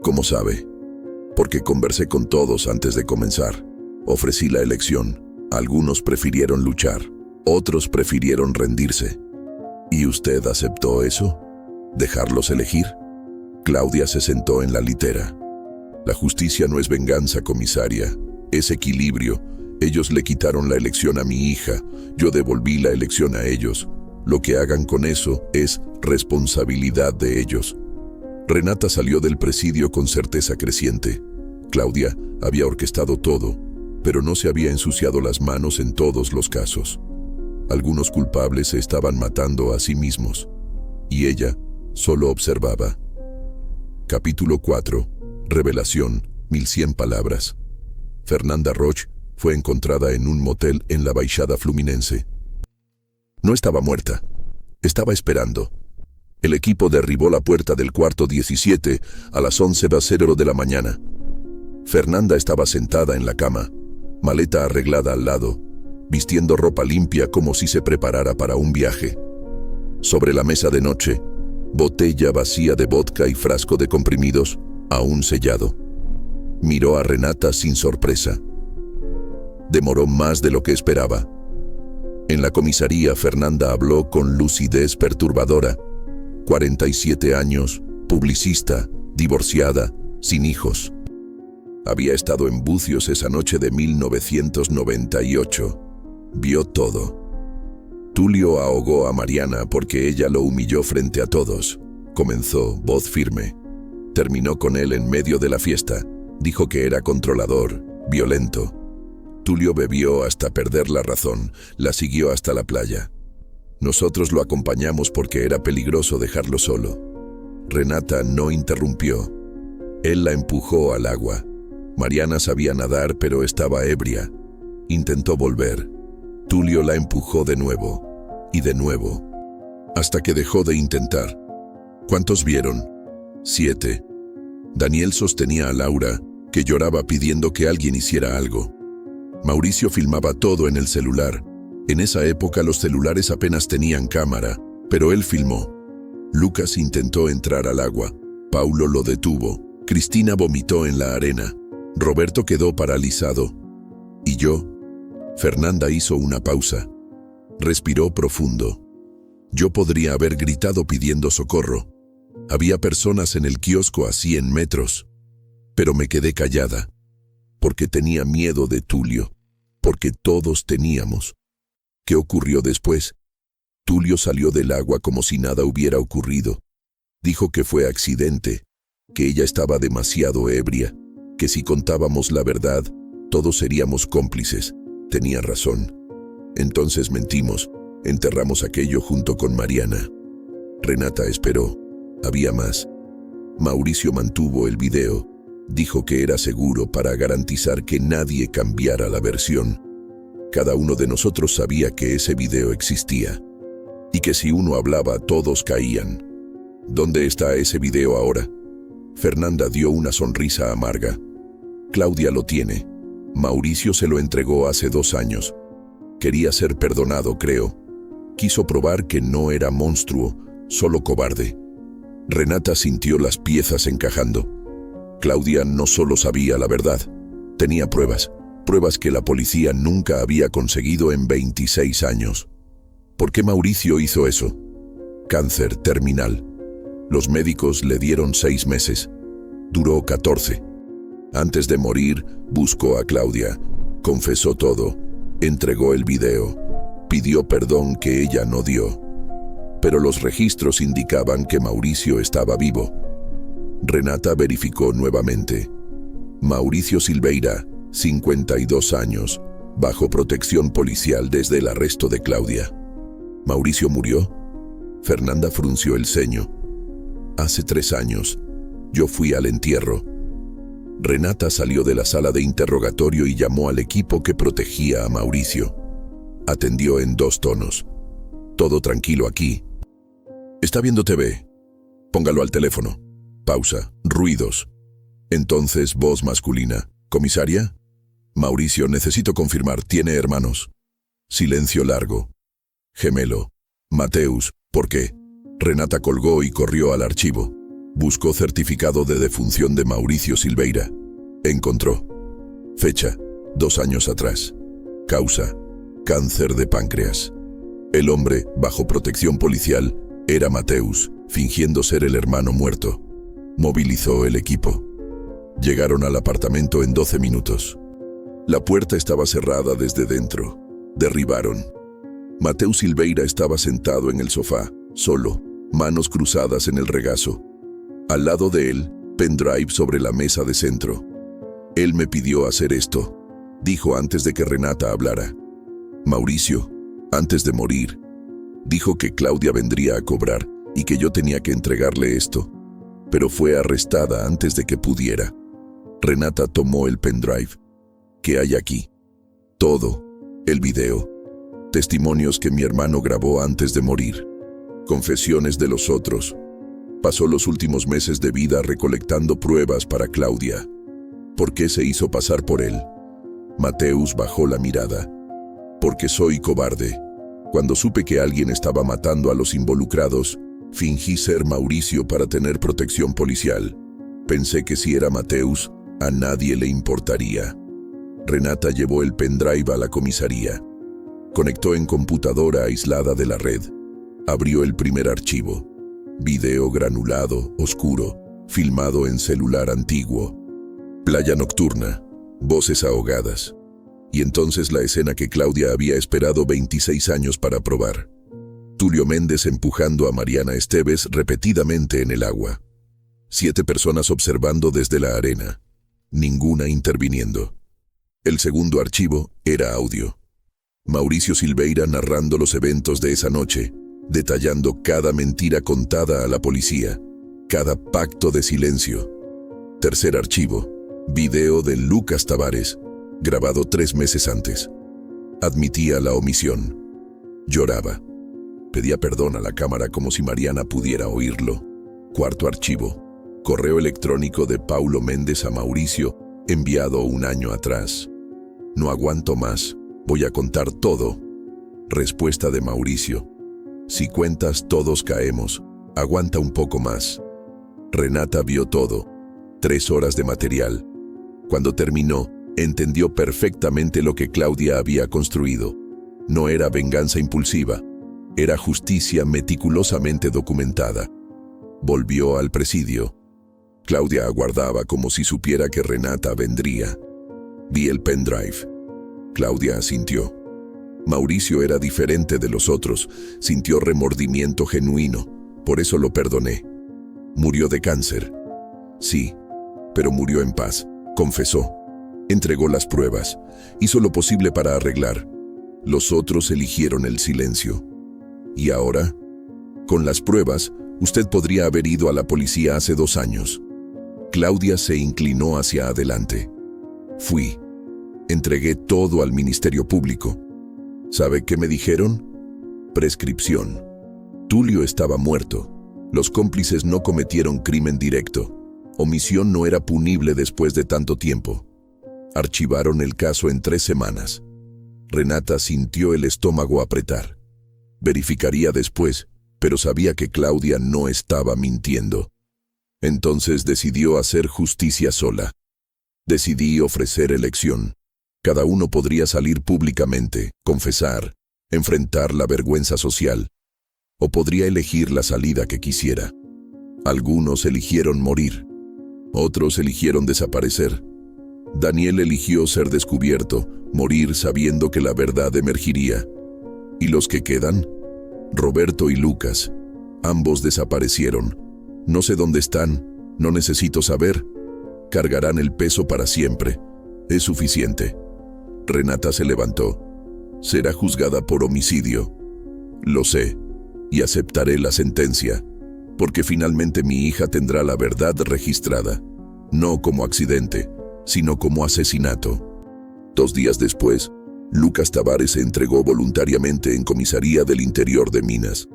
¿Cómo sabe? Porque conversé con todos antes de comenzar. Ofrecí la elección. Algunos prefirieron luchar. Otros prefirieron rendirse. ¿Y usted aceptó eso? ¿Dejarlos elegir? Claudia se sentó en la litera. La justicia no es venganza, comisaria. Es equilibrio. Ellos le quitaron la elección a mi hija. Yo devolví la elección a ellos. Lo que hagan con eso es responsabilidad de ellos. Renata salió del presidio con certeza creciente. Claudia había orquestado todo, pero no se había ensuciado las manos en todos los casos. Algunos culpables se estaban matando a sí mismos, y ella solo observaba. Capítulo 4. Revelación, 1100 palabras. Fernanda Roch fue encontrada en un motel en la Baixada Fluminense. No estaba muerta, estaba esperando. El equipo derribó la puerta del cuarto 17 a las 11:00 de la mañana. Fernanda estaba sentada en la cama, maleta arreglada al lado, vistiendo ropa limpia como si se preparara para un viaje. Sobre la mesa de noche, botella vacía de vodka y frasco de comprimidos, aún sellado. Miró a Renata sin sorpresa. Demoró más de lo que esperaba. En la comisaría, Fernanda habló con lucidez perturbadora. 47 años, publicista, divorciada, sin hijos. Había estado en Bucios esa noche de 1998. Vio todo. Tulio ahogó a Mariana porque ella lo humilló frente a todos. Comenzó, voz firme. Terminó con él en medio de la fiesta. Dijo que era controlador, violento. Tulio bebió hasta perder la razón. La siguió hasta la playa. Nosotros lo acompañamos porque era peligroso dejarlo solo. Renata no interrumpió. Él la empujó al agua. Mariana sabía nadar, pero estaba ebria. Intentó volver. Tulio la empujó de nuevo, y de nuevo, hasta que dejó de intentar. ¿Cuántos vieron? 7. Daniel sostenía a Laura, que lloraba pidiendo que alguien hiciera algo. Mauricio filmaba todo en el celular. En esa época los celulares apenas tenían cámara, pero él filmó. Lucas intentó entrar al agua. Paulo lo detuvo. Cristina vomitó en la arena. Roberto quedó paralizado. ¿Y yo? Fernanda hizo una pausa. Respiró profundo. Yo podría haber gritado pidiendo socorro. Había personas en el kiosco a 100 metros. Pero me quedé callada. Porque tenía miedo de Tulio. Porque todos teníamos. ¿Qué ocurrió después? Tulio salió del agua como si nada hubiera ocurrido. Dijo que fue accidente, que ella estaba demasiado ebria, que si contábamos la verdad, todos seríamos cómplices. Tenía razón. Entonces mentimos, enterramos aquello junto con Mariana. Renata esperó. Había más. Mauricio mantuvo el video. Dijo que era seguro para garantizar que nadie cambiara la versión. Cada uno de nosotros sabía que ese video existía. Y que si uno hablaba, todos caían. ¿Dónde está ese video ahora? Fernanda dio una sonrisa amarga. Claudia lo tiene. Mauricio se lo entregó hace 2 años. Quería ser perdonado, creo. Quiso probar que no era monstruo, solo cobarde. Renata sintió las piezas encajando. Claudia no solo sabía la verdad, tenía pruebas que la policía nunca había conseguido en 26 años. ¿Por qué Mauricio hizo eso? Cáncer terminal. Los médicos le dieron 6 meses. Duró 14. Antes de morir, buscó a Claudia. Confesó todo. Entregó el video. Pidió perdón que ella no dio. Pero los registros indicaban que Mauricio estaba vivo. Renata verificó nuevamente. Mauricio Silveira, 52 años, bajo protección policial desde el arresto de Claudia. ¿Mauricio murió? Fernanda frunció el ceño. Hace 3 años, yo fui al entierro. Renata salió de la sala de interrogatorio y llamó al equipo que protegía a Mauricio. Atendió en 2 tonos. Todo tranquilo aquí. ¿Está viendo TV? Póngalo al teléfono. Pausa. Ruidos. Entonces, voz masculina. ¿Comisaria? Mauricio, necesito confirmar. ¿Tiene hermanos? Silencio largo. Gemelo. Mateus. ¿Por qué? Renata colgó y corrió al archivo. Buscó certificado de defunción de Mauricio Silveira. Encontró. Fecha. 2 años atrás. Causa. Cáncer de páncreas. El hombre, bajo protección policial, era Mateus, fingiendo ser el hermano muerto. Movilizó el equipo. Llegaron al apartamento en 12 minutos. La puerta estaba cerrada desde dentro. Derribaron. Mateus Silveira estaba sentado en el sofá, solo, manos cruzadas en el regazo. Al lado de él, pendrive sobre la mesa de centro. Él me pidió hacer esto, dijo antes de que Renata hablara. Mauricio, antes de morir, dijo que Claudia vendría a cobrar y que yo tenía que entregarle esto, pero fue arrestada antes de que pudiera. Renata tomó el pendrive. ¿Qué hay aquí? Todo. El video. Testimonios que mi hermano grabó antes de morir. Confesiones de los otros. Pasó los últimos meses de vida recolectando pruebas para Claudia. ¿Por qué se hizo pasar por él? Mateus bajó la mirada. Porque soy cobarde. Cuando supe que alguien estaba matando a los involucrados, fingí ser Mauricio para tener protección policial. Pensé que si era Mateus, a nadie le importaría. Renata llevó el pendrive a la comisaría. Conectó en computadora aislada de la red. Abrió el primer archivo. Video granulado, oscuro, filmado en celular antiguo. Playa nocturna, voces ahogadas. Y entonces la escena que Claudia había esperado 26 años para probar. Tulio Méndez empujando a Mariana Esteves repetidamente en el agua. 7 personas observando desde la arena, ninguna interviniendo. El segundo archivo era audio. Mauricio Silveira narrando los eventos de esa noche, detallando cada mentira contada a la policía, cada pacto de silencio. Tercer archivo, video de Lucas Tavares, grabado 3 meses antes. Admitía la omisión. Lloraba. Pedía perdón a la cámara como si Mariana pudiera oírlo. Cuarto archivo, correo electrónico de Paulo Méndez a Mauricio, enviado 1 año atrás. No aguanto más, voy a contar todo. Respuesta de Mauricio. Si cuentas todos caemos, aguanta un poco más. Renata vio todo. 3 horas de material. Cuando terminó, entendió perfectamente lo que Claudia había construido. No era venganza impulsiva, era justicia meticulosamente documentada. Volvió al presidio. Claudia aguardaba como si supiera que Renata vendría. Vi el pendrive. Claudia asintió. Mauricio era diferente de los otros, sintió remordimiento genuino, por eso lo perdoné. Murió de cáncer. Sí, pero murió en paz, confesó. Entregó las pruebas, hizo lo posible para arreglar. Los otros eligieron el silencio. ¿Y ahora? Con las pruebas, usted podría haber ido a la policía hace 2 años. Claudia se inclinó hacia adelante. Fui. Entregué todo al Ministerio Público. ¿Sabe qué me dijeron? Prescripción. Tulio estaba muerto. Los cómplices no cometieron crimen directo. Omisión no era punible después de tanto tiempo. Archivaron el caso en 3 semanas. Renata sintió el estómago apretar. Verificaría después, pero sabía que Claudia no estaba mintiendo. Entonces decidió hacer justicia sola. Decidí ofrecer elección. Cada uno podría salir públicamente, confesar, enfrentar la vergüenza social, o podría elegir la salida que quisiera. Algunos eligieron morir, otros eligieron desaparecer. Daniel eligió ser descubierto, morir sabiendo que la verdad emergiría. ¿Y los que quedan? Roberto y Lucas. Ambos desaparecieron. No sé dónde están, no necesito saber. Cargarán el peso para siempre. Es suficiente. Renata se levantó. Será juzgada por homicidio. Lo sé, y aceptaré la sentencia, porque finalmente mi hija tendrá la verdad registrada, no como accidente, sino como asesinato. 2 días después, Lucas Tavares se entregó voluntariamente en comisaría del interior de Minas.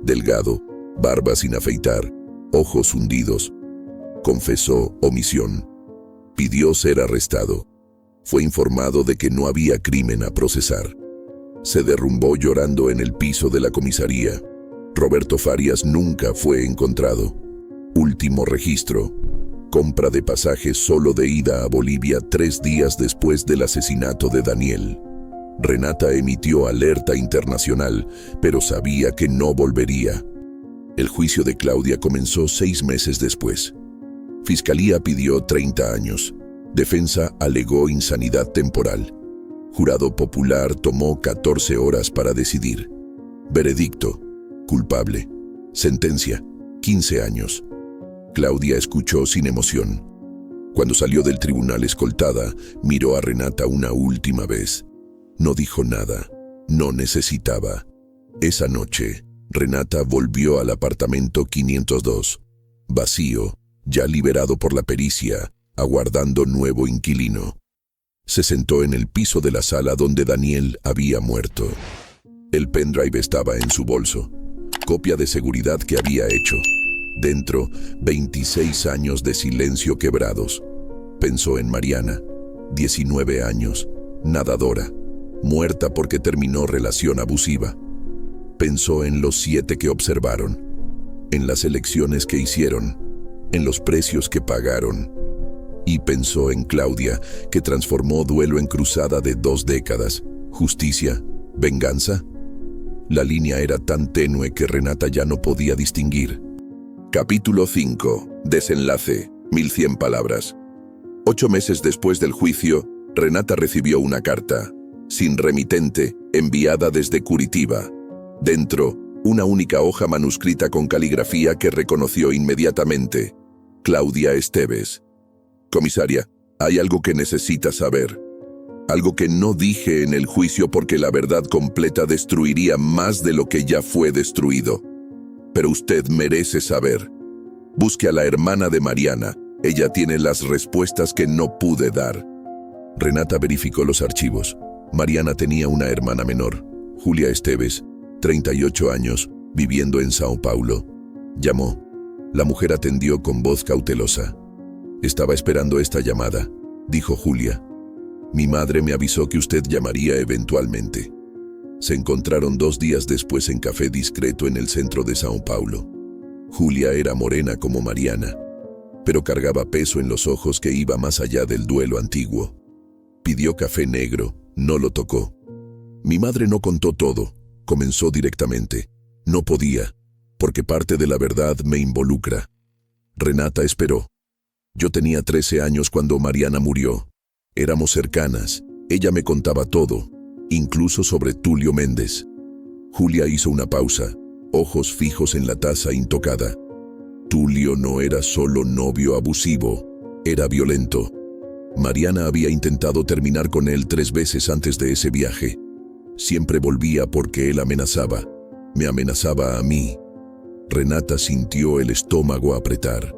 Delgado, barba sin afeitar, ojos hundidos. Confesó omisión. Pidió ser arrestado. Fue informado de que no había crimen a procesar. Se derrumbó llorando en el piso de la comisaría. Roberto Farias nunca fue encontrado. Último registro. Compra de pasajes solo de ida a Bolivia 3 días después del asesinato de Daniel. Renata emitió alerta internacional, pero sabía que no volvería. El juicio de Claudia comenzó 6 meses después. Fiscalía pidió 30 años. Defensa alegó insanidad temporal. Jurado popular tomó 14 horas para decidir. Veredicto: culpable. Sentencia: 15 años. Claudia escuchó sin emoción. Cuando salió del tribunal escoltada, miró a Renata una última vez. No dijo nada. No necesitaba. Esa noche, Renata volvió al apartamento 502. Vacío, ya liberado por la pericia, aguardando nuevo inquilino. Se sentó en el piso de la sala donde Daniel había muerto. El pendrive estaba en su bolso. Copia de seguridad que había hecho. Dentro, 26 años de silencio quebrados. Pensó en Mariana, 19 años, nadadora, muerta porque terminó relación abusiva. Pensó en los 7 que observaron, en las elecciones que hicieron, en los precios que pagaron. Y pensó en Claudia, que transformó duelo en cruzada de 2 décadas. ¿Justicia? ¿Venganza? La línea era tan tenue que Renata ya no podía distinguir. Capítulo 5. Desenlace. 1100 palabras. 8 meses después del juicio, Renata recibió una carta, sin remitente, enviada desde Curitiba. Dentro, una única hoja manuscrita con caligrafía que reconoció inmediatamente. Claudia Esteves. Comisaria, hay algo que necesita saber. Algo que no dije en el juicio porque la verdad completa destruiría más de lo que ya fue destruido. Pero usted merece saber. Busque a la hermana de Mariana. Ella tiene las respuestas que no pude dar. Renata verificó los archivos. Mariana tenía una hermana menor, Julia Esteves, 38 años, viviendo en Sao Paulo. Llamó. La mujer atendió con voz cautelosa. Estaba esperando esta llamada, dijo Julia. Mi madre me avisó que usted llamaría eventualmente. Se encontraron 2 días después en café discreto en el centro de Sao Paulo. Julia era morena como Mariana, pero cargaba peso en los ojos que iba más allá del duelo antiguo. Pidió café negro, no lo tocó. Mi madre no contó todo, comenzó directamente. No podía, porque parte de la verdad me involucra. Renata esperó. Yo tenía 13 años cuando Mariana murió. Éramos cercanas, ella me contaba todo, incluso sobre Tulio Méndez. Julia hizo una pausa, ojos fijos en la taza intocada. Tulio no era solo novio abusivo, era violento. Mariana había intentado terminar con él 3 veces antes de ese viaje. Siempre volvía porque él amenazaba. Me amenazaba a mí. Renata sintió el estómago apretar.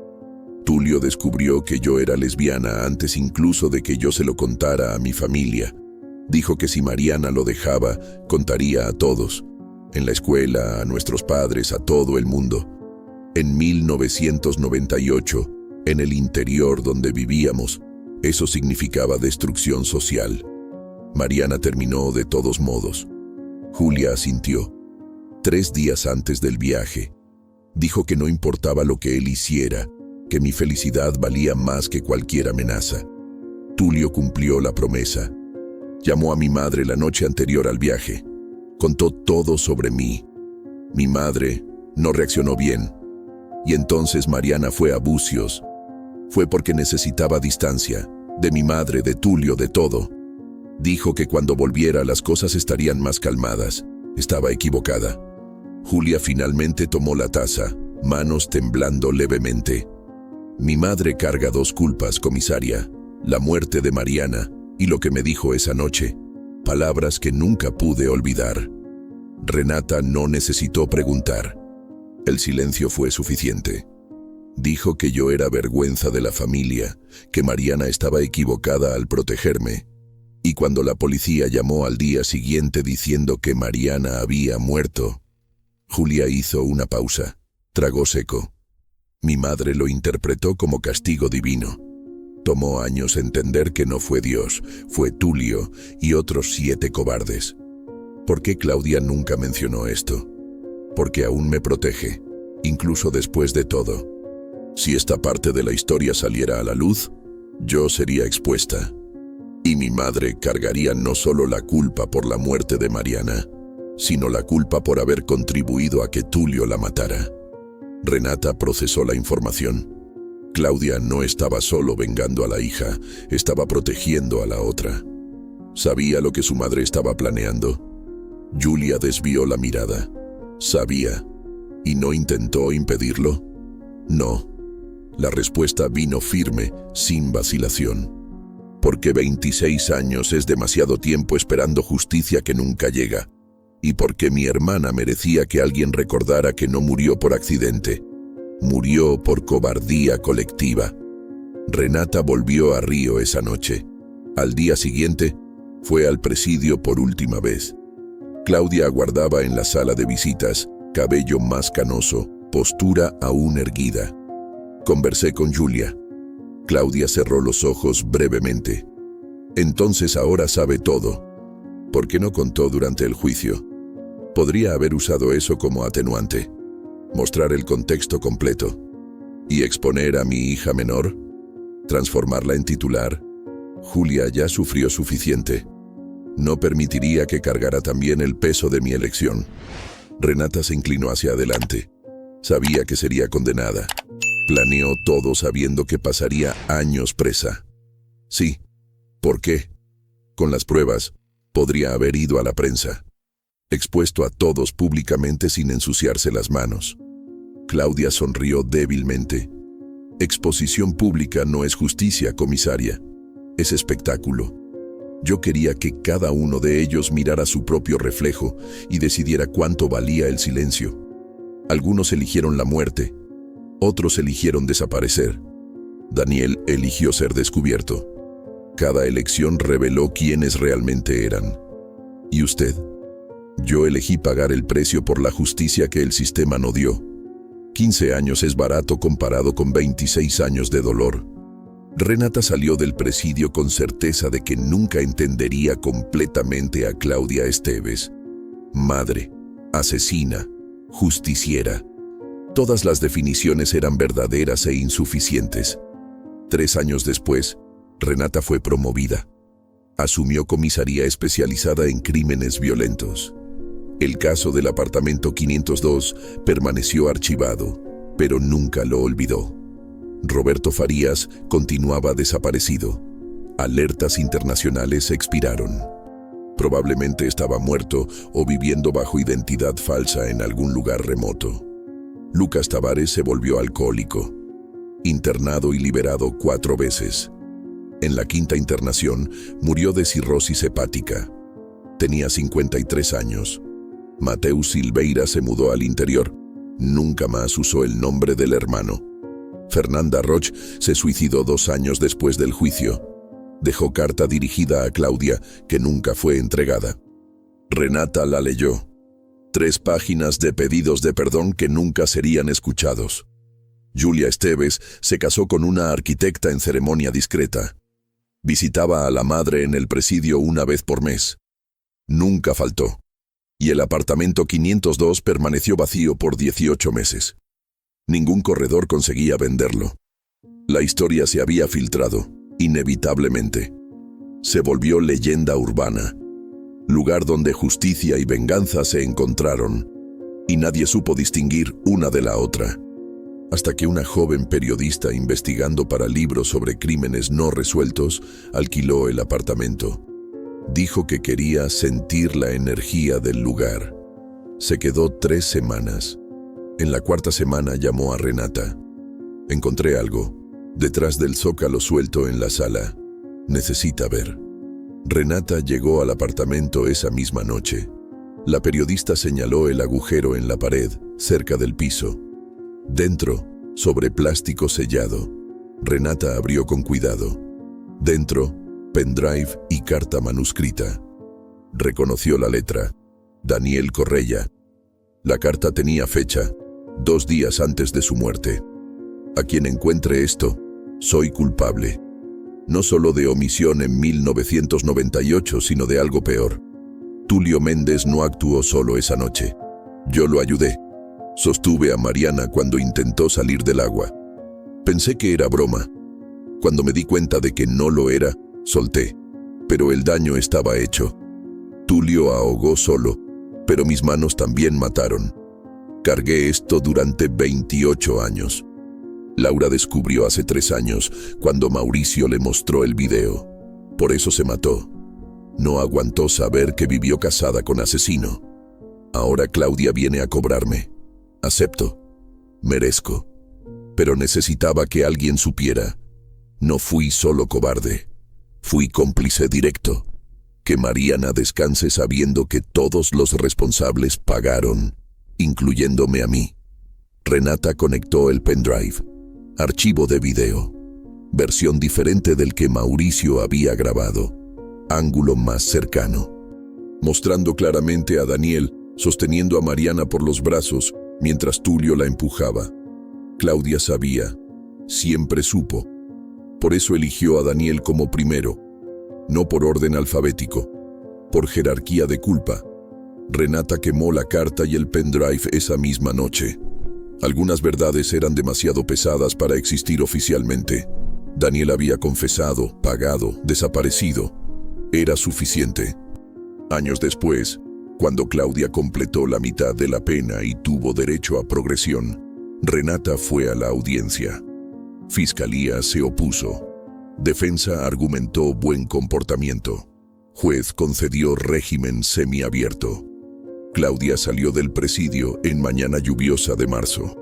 Tulio descubrió que yo era lesbiana antes incluso de que yo se lo contara a mi familia. Dijo que si Mariana lo dejaba, contaría a todos. En la escuela, a nuestros padres, a todo el mundo. En 1998, en el interior donde vivíamos, eso significaba destrucción social. Mariana terminó de todos modos. Julia asintió. 3 días antes del viaje, dijo que no importaba lo que él hiciera, que mi felicidad valía más que cualquier amenaza. Tulio cumplió la promesa. Llamó a mi madre la noche anterior al viaje. Contó todo sobre mí. Mi madre no reaccionó bien. Y entonces Mariana fue a Bucios. Fue porque necesitaba distancia, de mi madre, de Tulio, de todo. Dijo que cuando volviera las cosas estarían más calmadas. Estaba equivocada. Julia finalmente tomó la taza, manos temblando levemente. Mi madre carga 2 culpas, comisaria. La muerte de Mariana y lo que me dijo esa noche. Palabras que nunca pude olvidar. Renata no necesitó preguntar. El silencio fue suficiente. Dijo que yo era vergüenza de la familia, que Mariana estaba equivocada al protegerme. Y cuando la policía llamó al día siguiente diciendo que Mariana había muerto, Julia hizo una pausa, tragó seco. Mi madre lo interpretó como castigo divino. Tomó años entender que no fue Dios, fue Tulio y otros 7 cobardes. ¿Por qué Claudia nunca mencionó esto? Porque aún me protege, incluso después de todo. Si esta parte de la historia saliera a la luz, yo sería expuesta. Y mi madre cargaría no solo la culpa por la muerte de Mariana, sino la culpa por haber contribuido a que Tulio la matara. Renata procesó la información. Claudia no estaba solo vengando a la hija, estaba protegiendo a la otra. ¿Sabía lo que su madre estaba planeando? Julia desvió la mirada. ¿Sabía? ¿Y no intentó impedirlo? No. La respuesta vino firme, sin vacilación. Porque 26 años es demasiado tiempo esperando justicia que nunca llega. Y porque mi hermana merecía que alguien recordara que no murió por accidente. Murió por cobardía colectiva. Renata volvió a Río esa noche. Al día siguiente, fue al presidio por última vez. Claudia aguardaba en la sala de visitas, cabello más canoso, postura aún erguida. Conversé con Julia. Claudia cerró los ojos brevemente. Entonces ahora sabe todo. ¿Por qué no contó durante el juicio? Podría haber usado eso como atenuante. Mostrar el contexto completo. ¿Y exponer a mi hija menor? ¿Transformarla en titular? Julia ya sufrió suficiente. No permitiría que cargara también el peso de mi elección. Renata se inclinó hacia adelante. Sabía que sería condenada. Planeó todo sabiendo que pasaría años presa. Sí. ¿Por qué? Con las pruebas, podría haber ido a la prensa, expuesto a todos públicamente sin ensuciarse las manos. Claudia sonrió débilmente. Exposición pública no es justicia, comisaria. Es espectáculo. Yo quería que cada uno de ellos mirara su propio reflejo y decidiera cuánto valía el silencio. Algunos eligieron la muerte, otros eligieron desaparecer. Daniel eligió ser descubierto. Cada elección reveló quiénes realmente eran. ¿Y usted? Yo elegí pagar el precio por la justicia que el sistema no dio. 15 años es barato comparado con 26 años de dolor. Renata salió del presidio con certeza de que nunca entendería completamente a Claudia Esteves. Madre, asesina, justiciera. Todas las definiciones eran verdaderas e insuficientes. 3 años después, Renata fue promovida. Asumió comisaría especializada en crímenes violentos. El caso del apartamento 502 permaneció archivado, pero nunca lo olvidó. Roberto Farías continuaba desaparecido. Alertas internacionales expiraron. Probablemente estaba muerto o viviendo bajo identidad falsa en algún lugar remoto. Lucas Tavares se volvió alcohólico, internado y liberado 4 veces. En la 5ª internación murió de cirrosis hepática. Tenía 53 años. Mateus Silveira se mudó al interior. Nunca más usó el nombre del hermano. Fernanda Roch se suicidó 2 años después del juicio. Dejó carta dirigida a Claudia que nunca fue entregada. Renata la leyó. 3 páginas de pedidos de perdón que nunca serían escuchados. Julia Esteves se casó con una arquitecta en ceremonia discreta. Visitaba a la madre en el presidio 1 vez por mes. Nunca faltó. Y el apartamento 502 permaneció vacío por 18 meses. Ningún corredor conseguía venderlo. La historia se había filtrado, inevitablemente. Se volvió leyenda urbana. Lugar donde justicia y venganza se encontraron, y nadie supo distinguir una de la otra. Hasta que una joven periodista investigando para libros sobre crímenes no resueltos alquiló el apartamento. Dijo que quería sentir la energía del lugar. Se quedó 3 semanas. En la 4ª semana llamó a Renata. Encontré algo, detrás del zócalo suelto en la sala. Necesita ver. Renata llegó al apartamento esa misma noche. La periodista señaló el agujero en la pared, cerca del piso. Dentro, sobre plástico sellado. Renata abrió con cuidado. Dentro, pendrive y carta manuscrita. Reconoció la letra. Daniel Correia. La carta tenía fecha, 2 días antes de su muerte. A quien encuentre esto, soy culpable. No solo de omisión en 1998, sino de algo peor. Tulio Méndez no actuó solo esa noche. Yo lo ayudé. Sostuve a Mariana cuando intentó salir del agua. Pensé que era broma. Cuando me di cuenta de que no lo era, solté. Pero el daño estaba hecho. Tulio ahogó solo, pero mis manos también mataron. Cargué esto durante 28 años. Laura descubrió hace 3 años, cuando Mauricio le mostró el video. Por eso se mató. No aguantó saber que vivió casada con asesino. Ahora Claudia viene a cobrarme. Acepto. Merezco. Pero necesitaba que alguien supiera. No fui solo cobarde. Fui cómplice directo. Que Mariana descanse sabiendo que todos los responsables pagaron, incluyéndome a mí. Renata conectó el pendrive. Archivo de video. Versión diferente del que Mauricio había grabado. Ángulo más cercano. Mostrando claramente a Daniel, sosteniendo a Mariana por los brazos, mientras Tulio la empujaba. Claudia sabía. Siempre supo. Por eso eligió a Daniel como primero. No por orden alfabético. Por jerarquía de culpa. Renata quemó la carta y el pendrive esa misma noche. Algunas verdades eran demasiado pesadas para existir oficialmente. Daniel había confesado, pagado, desaparecido. Era suficiente. Años después, cuando Claudia completó la mitad de la pena y tuvo derecho a progresión, Renata fue a la audiencia. Fiscalía se opuso. Defensa argumentó buen comportamiento. Juez concedió régimen semiabierto. Claudia salió del presidio en mañana lluviosa de marzo.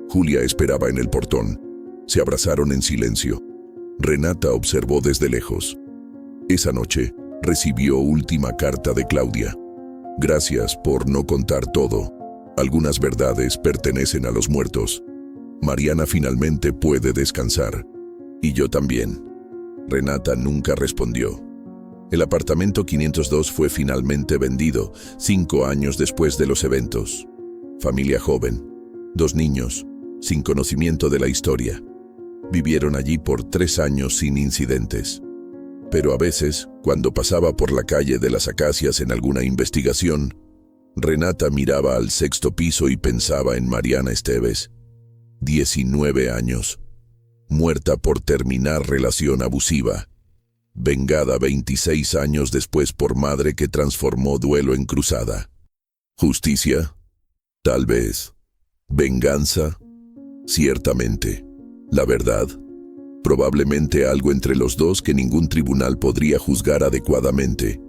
Julia esperaba en el portón. Se abrazaron en silencio. Renata observó desde lejos. Esa noche recibió última carta de Claudia. Gracias por no contar todo. Algunas verdades pertenecen a los muertos. Mariana finalmente puede descansar. Y yo también. Renata nunca respondió. El apartamento 502 fue finalmente vendido 5 años después de los eventos. Familia joven, 2 niños, sin conocimiento de la historia. Vivieron allí por 3 años sin incidentes. Pero a veces, cuando pasaba por la calle de las Acacias en alguna investigación, Renata miraba al 6º piso y pensaba en Mariana Esteves, 19 años, muerta por terminar relación abusiva, vengada 26 años después por madre que transformó duelo en cruzada. ¿Justicia? Tal vez. ¿Venganza? Ciertamente. ¿La verdad? Probablemente algo entre los dos que ningún tribunal podría juzgar adecuadamente.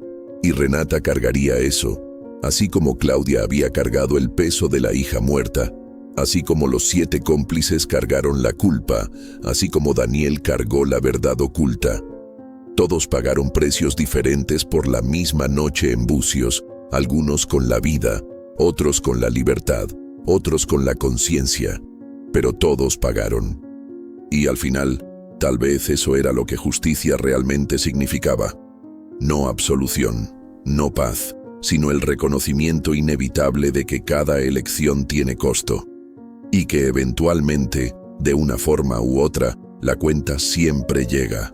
Y Renata cargaría eso, así como Claudia había cargado el peso de la hija muerta, así como los 7 cómplices cargaron la culpa, así como Daniel cargó la verdad oculta. Todos pagaron precios diferentes por la misma noche en Bucios, algunos con la vida, otros con la libertad, otros con la conciencia, pero todos pagaron. Y al final, tal vez eso era lo que justicia realmente significaba. No absolución, no paz, sino el reconocimiento inevitable de que cada elección tiene costo, y que eventualmente, de una forma u otra, la cuenta siempre llega.